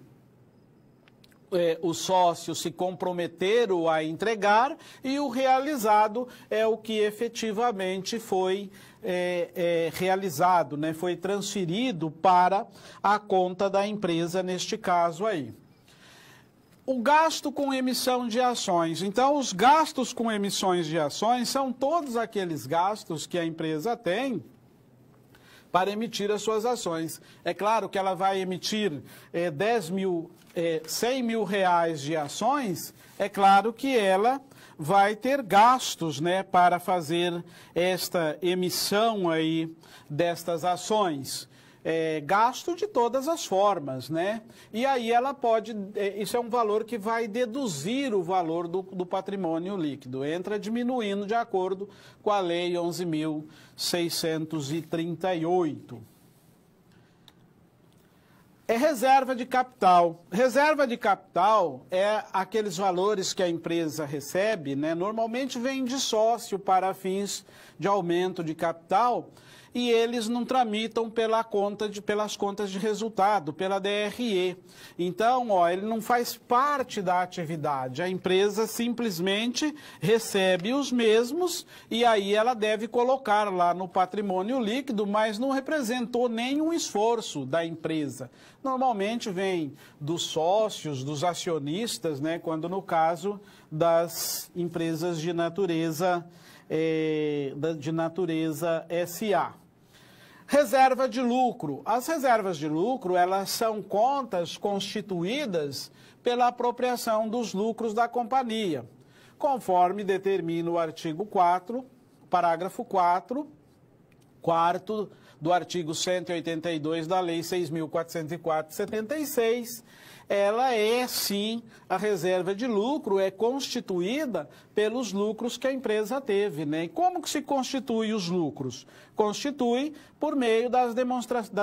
os sócios se comprometeram a entregar, e o realizado é o que efetivamente foi realizado, né? Foi transferido para a conta da empresa neste caso aí. O gasto com emissão de ações. Então, os gastos com emissões de ações são todos aqueles gastos que a empresa tem para emitir as suas ações. É claro que ela vai emitir 100 mil reais de ações, é claro que ela vai ter gastos, né, para fazer esta emissão aí destas ações. Gasto de todas as formas, né? E aí ela pode, isso é um valor que vai deduzir o valor do patrimônio líquido, entra diminuindo de acordo com a Lei 11.638. Reserva de capital. Reserva de capital é aqueles valores que a empresa recebe, né? Normalmente vem de sócio para fins de aumento de capital, e eles não tramitam pelas contas de resultado, pela DRE. Então, ele não faz parte da atividade. A empresa simplesmente recebe os mesmos e aí ela deve colocar lá no patrimônio líquido, mas não representou nenhum esforço da empresa. Normalmente vem dos sócios, dos acionistas, né, quando no caso das empresas de natureza SA. Reserva de lucro. As reservas de lucro, elas são contas constituídas pela apropriação dos lucros da companhia, conforme determina o artigo 4, parágrafo 4, quarto do artigo 182 da Lei 6.404/76, ela é sim, a reserva de lucro é constituída pelos lucros que a empresa teve, né? E como que se constitui os lucros? Constitui por meio da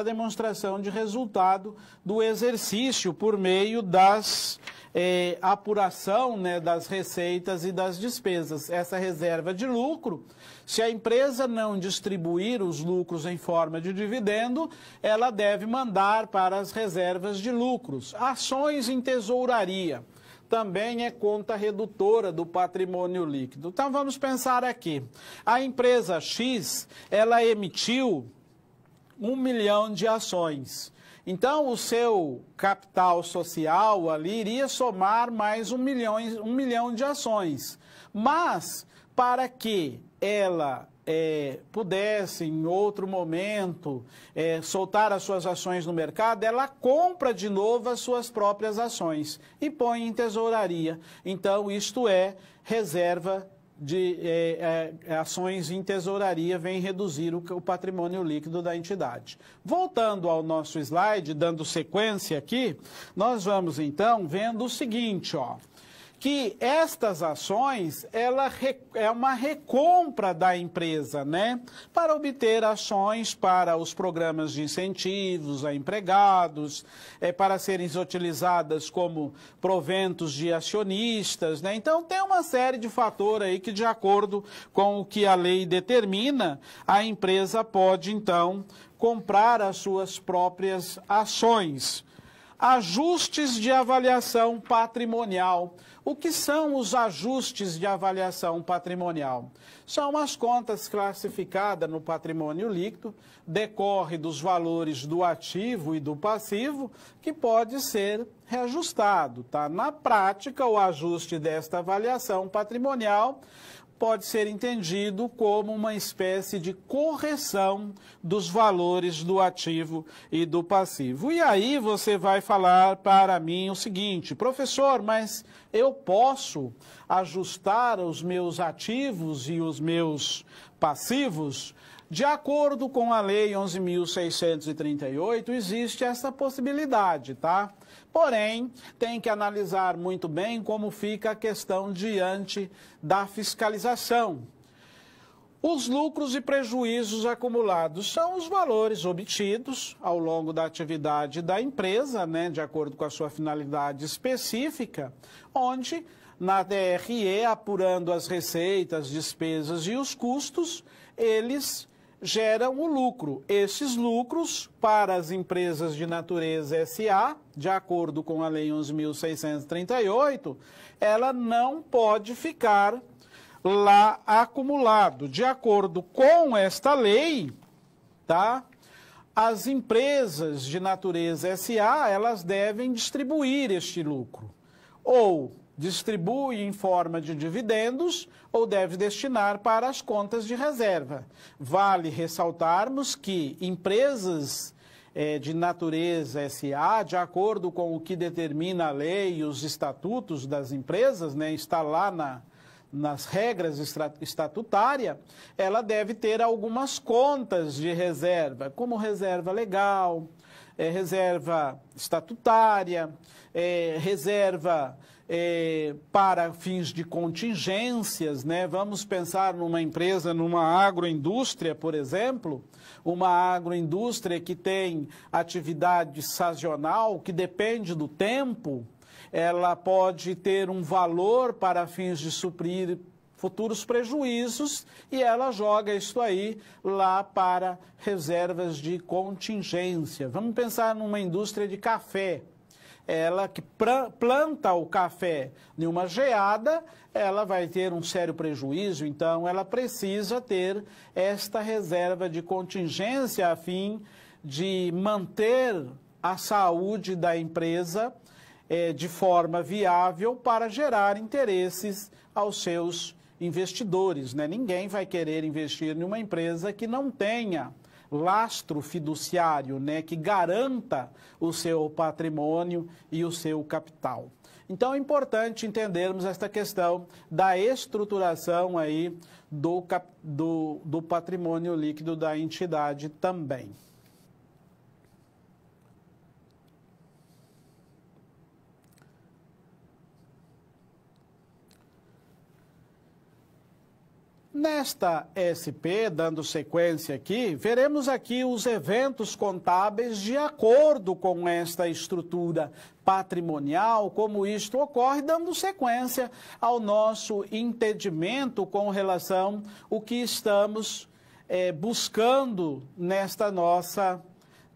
demonstração de resultado do exercício, por meio das apuração, né, das receitas e das despesas. Essa reserva de lucro, se a empresa não distribuir os lucros em forma de dividendo, ela deve mandar para as reservas de lucros. Ações em tesouraria também é conta redutora do patrimônio líquido. Então vamos pensar aqui. A empresa X, ela emitiu 1 milhão de ações. Então, o seu capital social ali iria somar mais 1 milhão de ações. Mas, para que ela pudesse, em outro momento, soltar as suas ações no mercado, ela compra de novo as suas próprias ações e põe em tesouraria. Então, isto é reserva de ações em tesouraria, vem reduzir o patrimônio líquido da entidade. Voltando ao nosso slide, dando sequência aqui, nós vamos então vendo o seguinte, ó, que estas ações, ela é uma recompra da empresa, né? Para obter ações para os programas de incentivos a empregados, para serem utilizadas como proventos de acionistas, né? Então, tem uma série de fatores aí que, de acordo com o que a lei determina, a empresa pode, então, comprar as suas próprias ações. Ajustes de avaliação patrimonial. O que são os ajustes de avaliação patrimonial? São as contas classificadas no patrimônio líquido, decorre dos valores do ativo e do passivo, que pode ser reajustado, tá? Na prática, o ajuste desta avaliação patrimonial pode ser entendido como uma espécie de correção dos valores do ativo e do passivo. E aí você vai falar para mim o seguinte: professor, mas eu posso ajustar os meus ativos e os meus passivos? De acordo com a Lei 11.638, existe essa possibilidade, tá? Porém, tem que analisar muito bem como fica a questão diante da fiscalização. Os lucros e prejuízos acumulados são os valores obtidos ao longo da atividade da empresa, né, de acordo com a sua finalidade específica, onde na DRE, apurando as receitas, despesas e os custos, eles geram o lucro. Esses lucros, para as empresas de natureza SA, de acordo com a Lei 11.638, ela não pode ficar lá acumulado. De acordo com esta lei, tá? As empresas de natureza SA, elas devem distribuir este lucro. Ou distribui em forma de dividendos ou deve destinar para as contas de reserva. Vale ressaltarmos que empresas de natureza SA, de acordo com o que determina a lei e os estatutos das empresas, né, está lá nas regras estatutárias, ela deve ter algumas contas de reserva, como reserva legal, reserva estatutária, reserva para fins de contingências, né? Vamos pensar numa empresa, numa agroindústria, por exemplo, uma agroindústria que tem atividade sazonal, que depende do tempo, ela pode ter um valor para fins de suprir futuros prejuízos e ela joga isso aí lá para reservas de contingência. Vamos pensar numa indústria de café. Ela que planta o café em uma geada, ela vai ter um sério prejuízo, então ela precisa ter esta reserva de contingência a fim de manter a saúde da empresa de forma viável para gerar interesses aos seus investidores, né? Ninguém vai querer investir em uma empresa que não tenha lastro fiduciário, né, que garanta o seu patrimônio e o seu capital. Então é importante entendermos esta questão da estruturação aí do patrimônio líquido da entidade também. Nesta SP, dando sequência aqui, veremos aqui os eventos contábeis de acordo com esta estrutura patrimonial, como isto ocorre, dando sequência ao nosso entendimento com relação ao que estamos buscando nesta nossa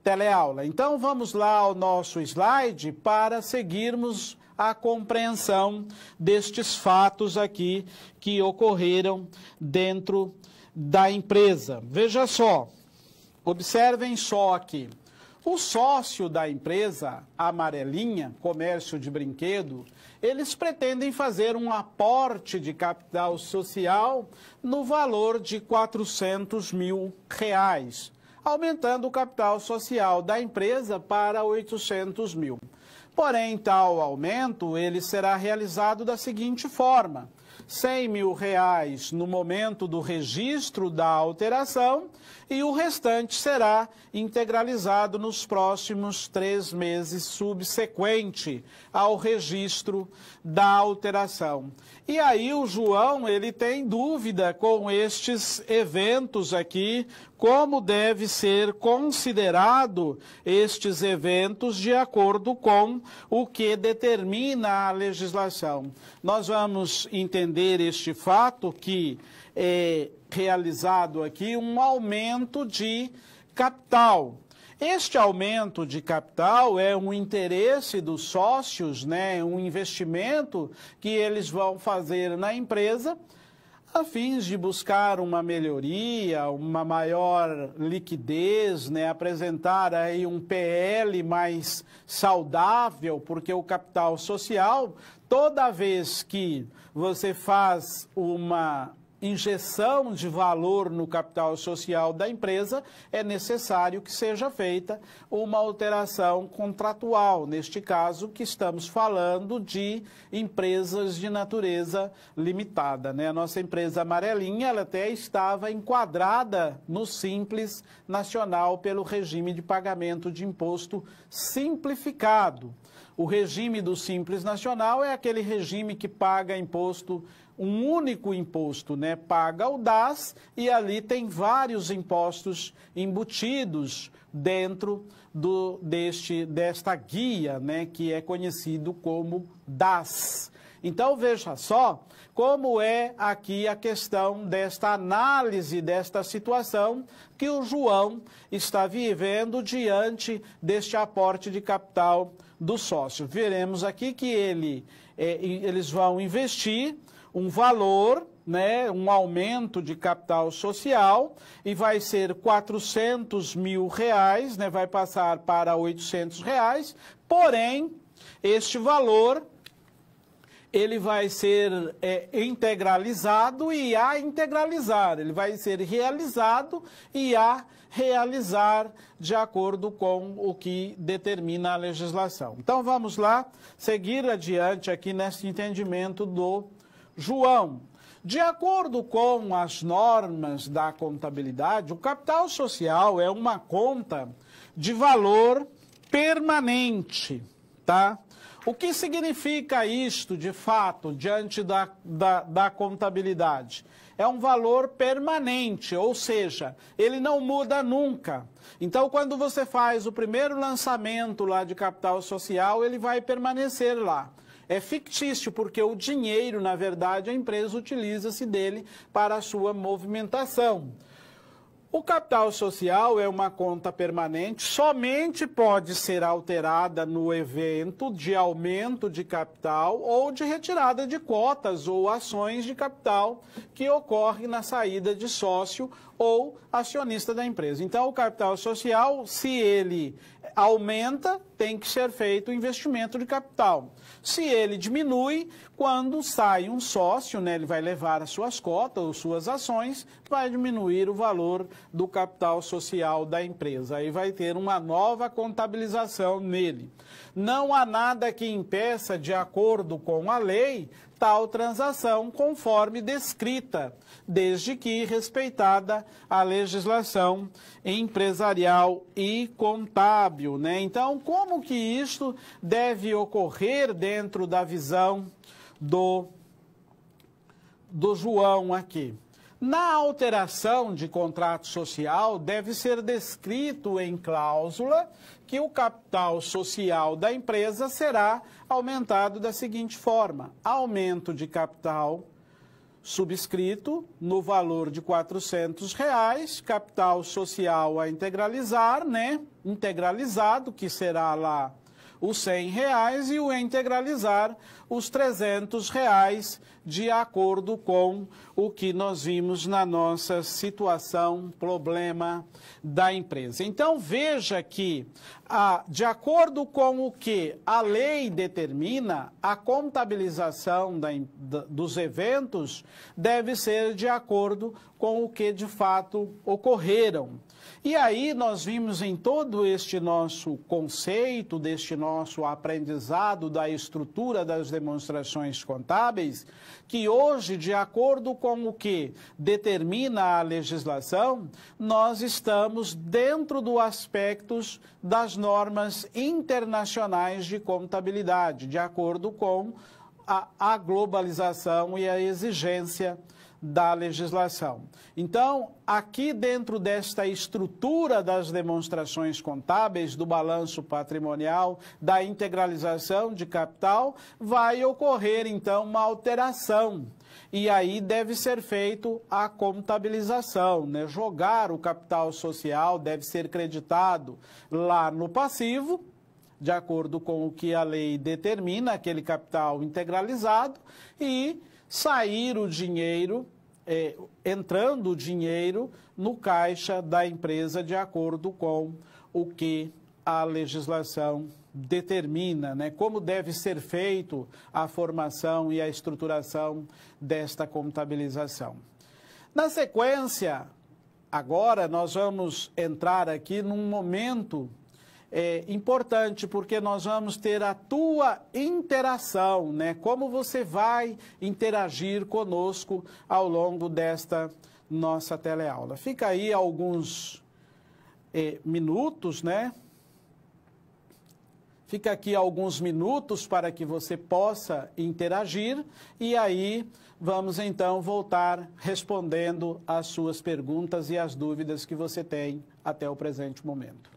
teleaula. Então, vamos lá ao nosso slide para seguirmos a compreensão destes fatos aqui que ocorreram dentro da empresa. Veja só, observem só aqui. O sócio da empresa, amarelinha, comércio de brinquedo, eles pretendem fazer um aporte de capital social no valor de R$400 mil, aumentando o capital social da empresa para 800 mil. Porém, tal aumento ele será realizado da seguinte forma: R$100 mil no momento do registro da alteração e o restante será integralizado nos próximos 3 meses subsequente ao registro da alteração. E aí o João, ele tem dúvida com estes eventos aqui, como deve ser considerado estes eventos de acordo com o que determina a legislação. Nós vamos entender este fato que é realizado aqui um aumento de capital. Este aumento de capital é um interesse dos sócios, né, um investimento que eles vão fazer na empresa a fins de buscar uma melhoria, uma maior liquidez, né, apresentar aí um PL mais saudável, porque o capital social, toda vez que você faz uma injeção de valor no capital social da empresa, é necessário que seja feita uma alteração contratual. Neste caso, que estamos falando de empresas de natureza limitada, né? A nossa empresa amarelinha, ela até estava enquadrada no Simples Nacional pelo regime de pagamento de imposto simplificado. O regime do Simples Nacional é aquele regime que paga imposto, um único imposto, né? Paga o DAS e ali tem vários impostos embutidos dentro desta guia, né? Que é conhecido como DAS. Então, veja só como é aqui a questão desta análise, desta situação que o João está vivendo diante deste aporte de capital do sócio. Veremos aqui que eles vão investir um valor, né, um aumento de capital social, e vai ser R$400 mil, né, vai passar para R$800, porém, este valor ele vai ser integralizado e a integralizar, ele vai ser realizado e a realizar de acordo com o que determina a legislação. Então, vamos lá, seguir adiante aqui nesse entendimento do João. De acordo com as normas da contabilidade, o capital social é uma conta de valor permanente, tá? O que significa isto, de fato, diante da contabilidade? É um valor permanente, ou seja, ele não muda nunca. Então, quando você faz o primeiro lançamento lá de capital social, ele vai permanecer lá. É fictício, porque o dinheiro, na verdade, a empresa utiliza-se dele para a sua movimentação. O capital social é uma conta permanente, somente pode ser alterada no evento de aumento de capital ou de retirada de cotas ou ações de capital que ocorre na saída de sócio ou acionista da empresa. Então, o capital social, se ele aumenta, tem que ser feito o investimento de capital. Se ele diminui, quando sai um sócio, né, ele vai levar as suas cotas ou suas ações, vai diminuir o valor do capital social da empresa. Aí vai ter uma nova contabilização nele. Não há nada que impeça, de acordo com a lei, tal transação conforme descrita, desde que respeitada a legislação empresarial e contábil, né? Então, como que isto deve ocorrer dentro da visão do João aqui? Na alteração de contrato social, deve ser descrito em cláusula que o capital social da empresa será aumentado da seguinte forma: aumento de capital subscrito no valor de R$ 400, capital social a integralizar, né? Integralizado, que será lá os R$ 100 e o integralizar os R$ 300, de acordo com o que nós vimos na nossa situação, problema da empresa. Então, veja que, de acordo com o que a lei determina, a contabilização dos eventos deve ser de acordo com o que de fato ocorreram. E aí nós vimos em todo este nosso conceito, deste nosso aprendizado da estrutura das demonstrações contábeis, que hoje, de acordo com o que determina a legislação, nós estamos dentro do aspectos das normas internacionais de contabilidade, de acordo com a globalização e a exigência da legislação. Então, aqui dentro desta estrutura das demonstrações contábeis, do balanço patrimonial, da integralização de capital, vai ocorrer então uma alteração. E aí deve ser feito a contabilização, né? Jogar o capital social deve ser creditado lá no passivo, de acordo com o que a lei determina, aquele capital integralizado, e sair o dinheiro, entrando o dinheiro no caixa da empresa de acordo com o que a legislação determina, né? Como deve ser feito a formação e a estruturação desta contabilização. Na sequência, agora nós vamos entrar aqui num momento importante, porque nós vamos ter a tua interação, né? Como você vai interagir conosco ao longo desta nossa teleaula. Fica aí alguns minutos, né? Fica aqui alguns minutos para que você possa interagir e aí vamos então voltar respondendo às suas perguntas e às dúvidas que você tem até o presente momento.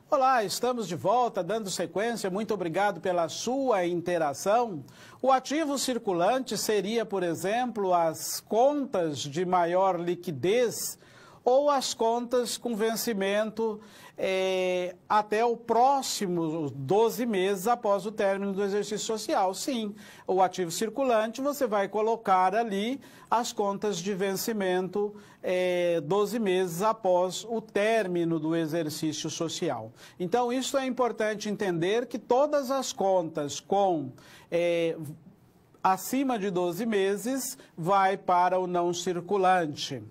Olá, estamos de volta, dando sequência. Muito obrigado pela sua interação. O ativo circulante seria, por exemplo, as contas de maior liquidez ou as contas com vencimento até o próximo 12 meses após o término do exercício social. Sim, o ativo circulante você vai colocar ali as contas de vencimento 12 meses após o término do exercício social. Então, isso é importante entender que todas as contas com acima de 12 meses vai para o não circulante.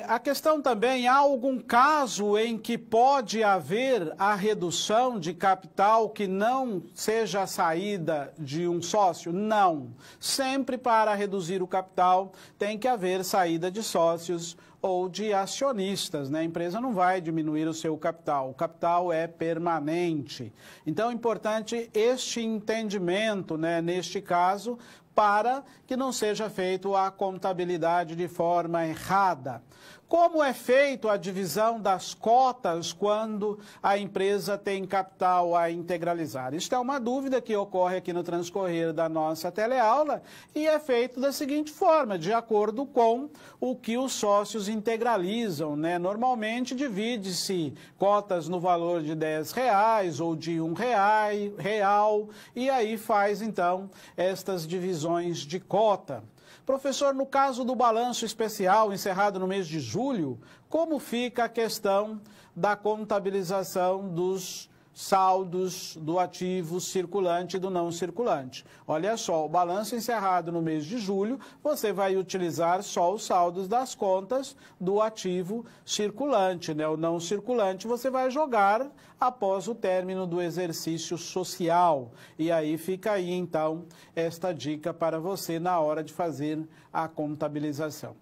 A questão também, há algum caso em que pode haver a redução de capital que não seja a saída de um sócio? Não. Sempre para reduzir o capital tem que haver saída de sócios ou de acionistas, né? A empresa não vai diminuir o seu capital, o capital é permanente. Então é importante este entendimento, né, neste caso, para que não seja feito a contabilidade de forma errada. Como é feito a divisão das cotas quando a empresa tem capital a integralizar? Isto é uma dúvida que ocorre aqui no transcorrer da nossa teleaula e é feito da seguinte forma, de acordo com o que os sócios integralizam, né? Normalmente divide-se cotas no valor de R$10 ou de R$1 e aí faz então estas divisões de cota. Professor, no caso do balanço especial encerrado no mês de julho, como fica a questão da contabilização dos saldos do ativo circulante e do não circulante? Olha só, o balanço encerrado no mês de julho, você vai utilizar só os saldos das contas do ativo circulante, né? O não circulante você vai jogar após o término do exercício social. E aí fica aí, então, esta dica para você na hora de fazer a contabilização.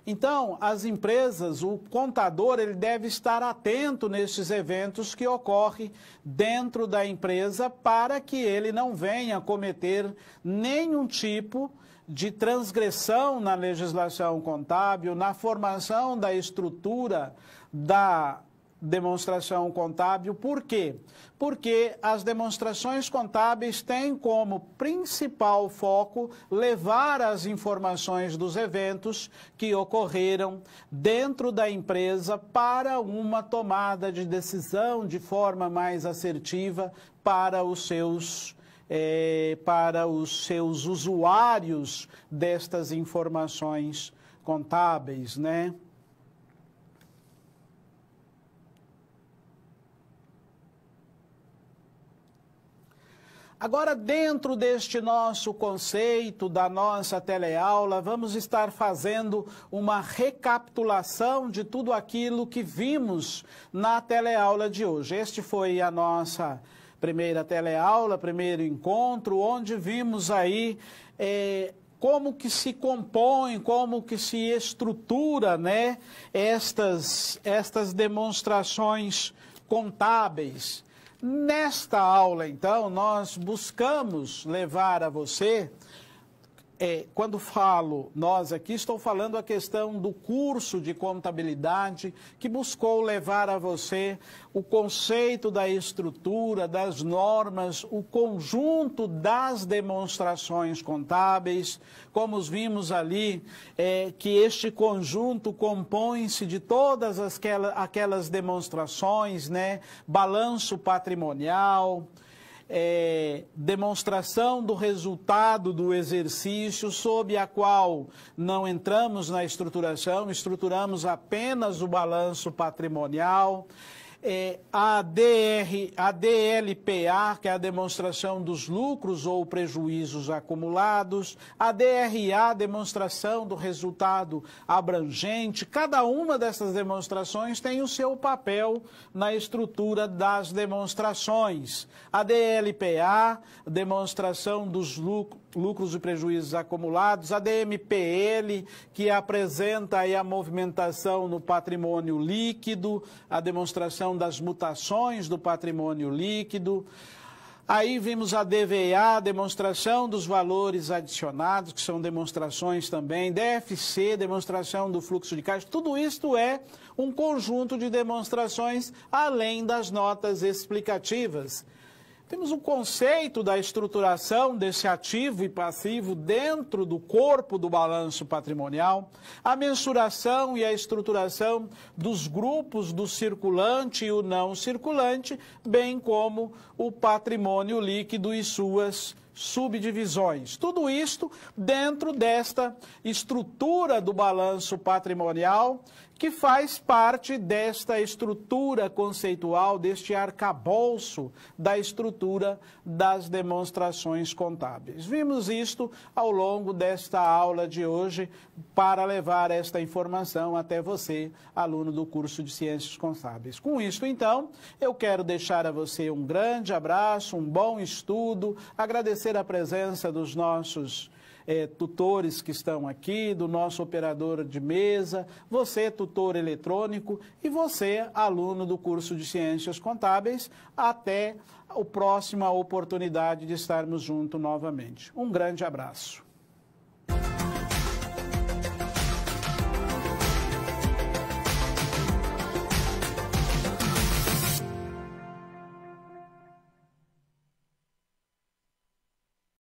Então, as empresas, o contador, ele deve estar atento nesses eventos que ocorrem dentro da empresa para que ele não venha cometer nenhum tipo de transgressão na legislação contábil, na formação da estrutura da demonstração contábil. Por quê? Porque as demonstrações contábeis têm como principal foco levar as informações dos eventos que ocorreram dentro da empresa para uma tomada de decisão de forma mais assertiva para os seus usuários destas informações contábeis, né? Agora, dentro deste nosso conceito, da nossa teleaula, vamos estar fazendo uma recapitulação de tudo aquilo que vimos na teleaula de hoje. Este foi a nossa primeira teleaula, primeiro encontro, onde vimos aí como que se compõe, como que se estrutura, né, estas demonstrações contábeis. Nesta aula, então, nós buscamos levar a você, quando falo nós aqui, estou falando a questão do curso de contabilidade que buscou levar a você o conceito da estrutura, das normas, o conjunto das demonstrações contábeis. Como vimos ali, que este conjunto compõe-se de todas aquelas demonstrações, né? Balanço patrimonial, demonstração do resultado do exercício, sob a qual não entramos na estruturação, estruturamos apenas o balanço patrimonial, a DLPA, que é a demonstração dos lucros ou prejuízos acumulados, a DRA, demonstração do resultado abrangente. Cada uma dessas demonstrações tem o seu papel na estrutura das demonstrações. A DLPA, demonstração dos lucros e prejuízos acumulados, a DMPL, que apresenta aí a movimentação no patrimônio líquido, a demonstração das mutações do patrimônio líquido, Aí vimos a DVA, demonstração dos valores adicionados, que são demonstrações também, DFC, demonstração do fluxo de caixa. Tudo isto é um conjunto de demonstrações além das notas explicativas. Temos o conceito da estruturação desse ativo e passivo dentro do corpo do balanço patrimonial, a mensuração e a estruturação dos grupos do circulante e o não circulante, bem como o patrimônio líquido e suas subdivisões. Tudo isto dentro desta estrutura do balanço patrimonial, que faz parte desta estrutura conceitual, deste arcabouço da estrutura das demonstrações contábeis. Vimos isto ao longo desta aula de hoje para levar esta informação até você, aluno do curso de Ciências Contábeis. Com isto, então, eu quero deixar a você um grande abraço, um bom estudo, agradecer a presença dos nossos tutores que estão aqui, do nosso operador de mesa, você, tutor eletrônico, e você, aluno do curso de Ciências Contábeis, até a próxima oportunidade de estarmos juntos novamente. Um grande abraço.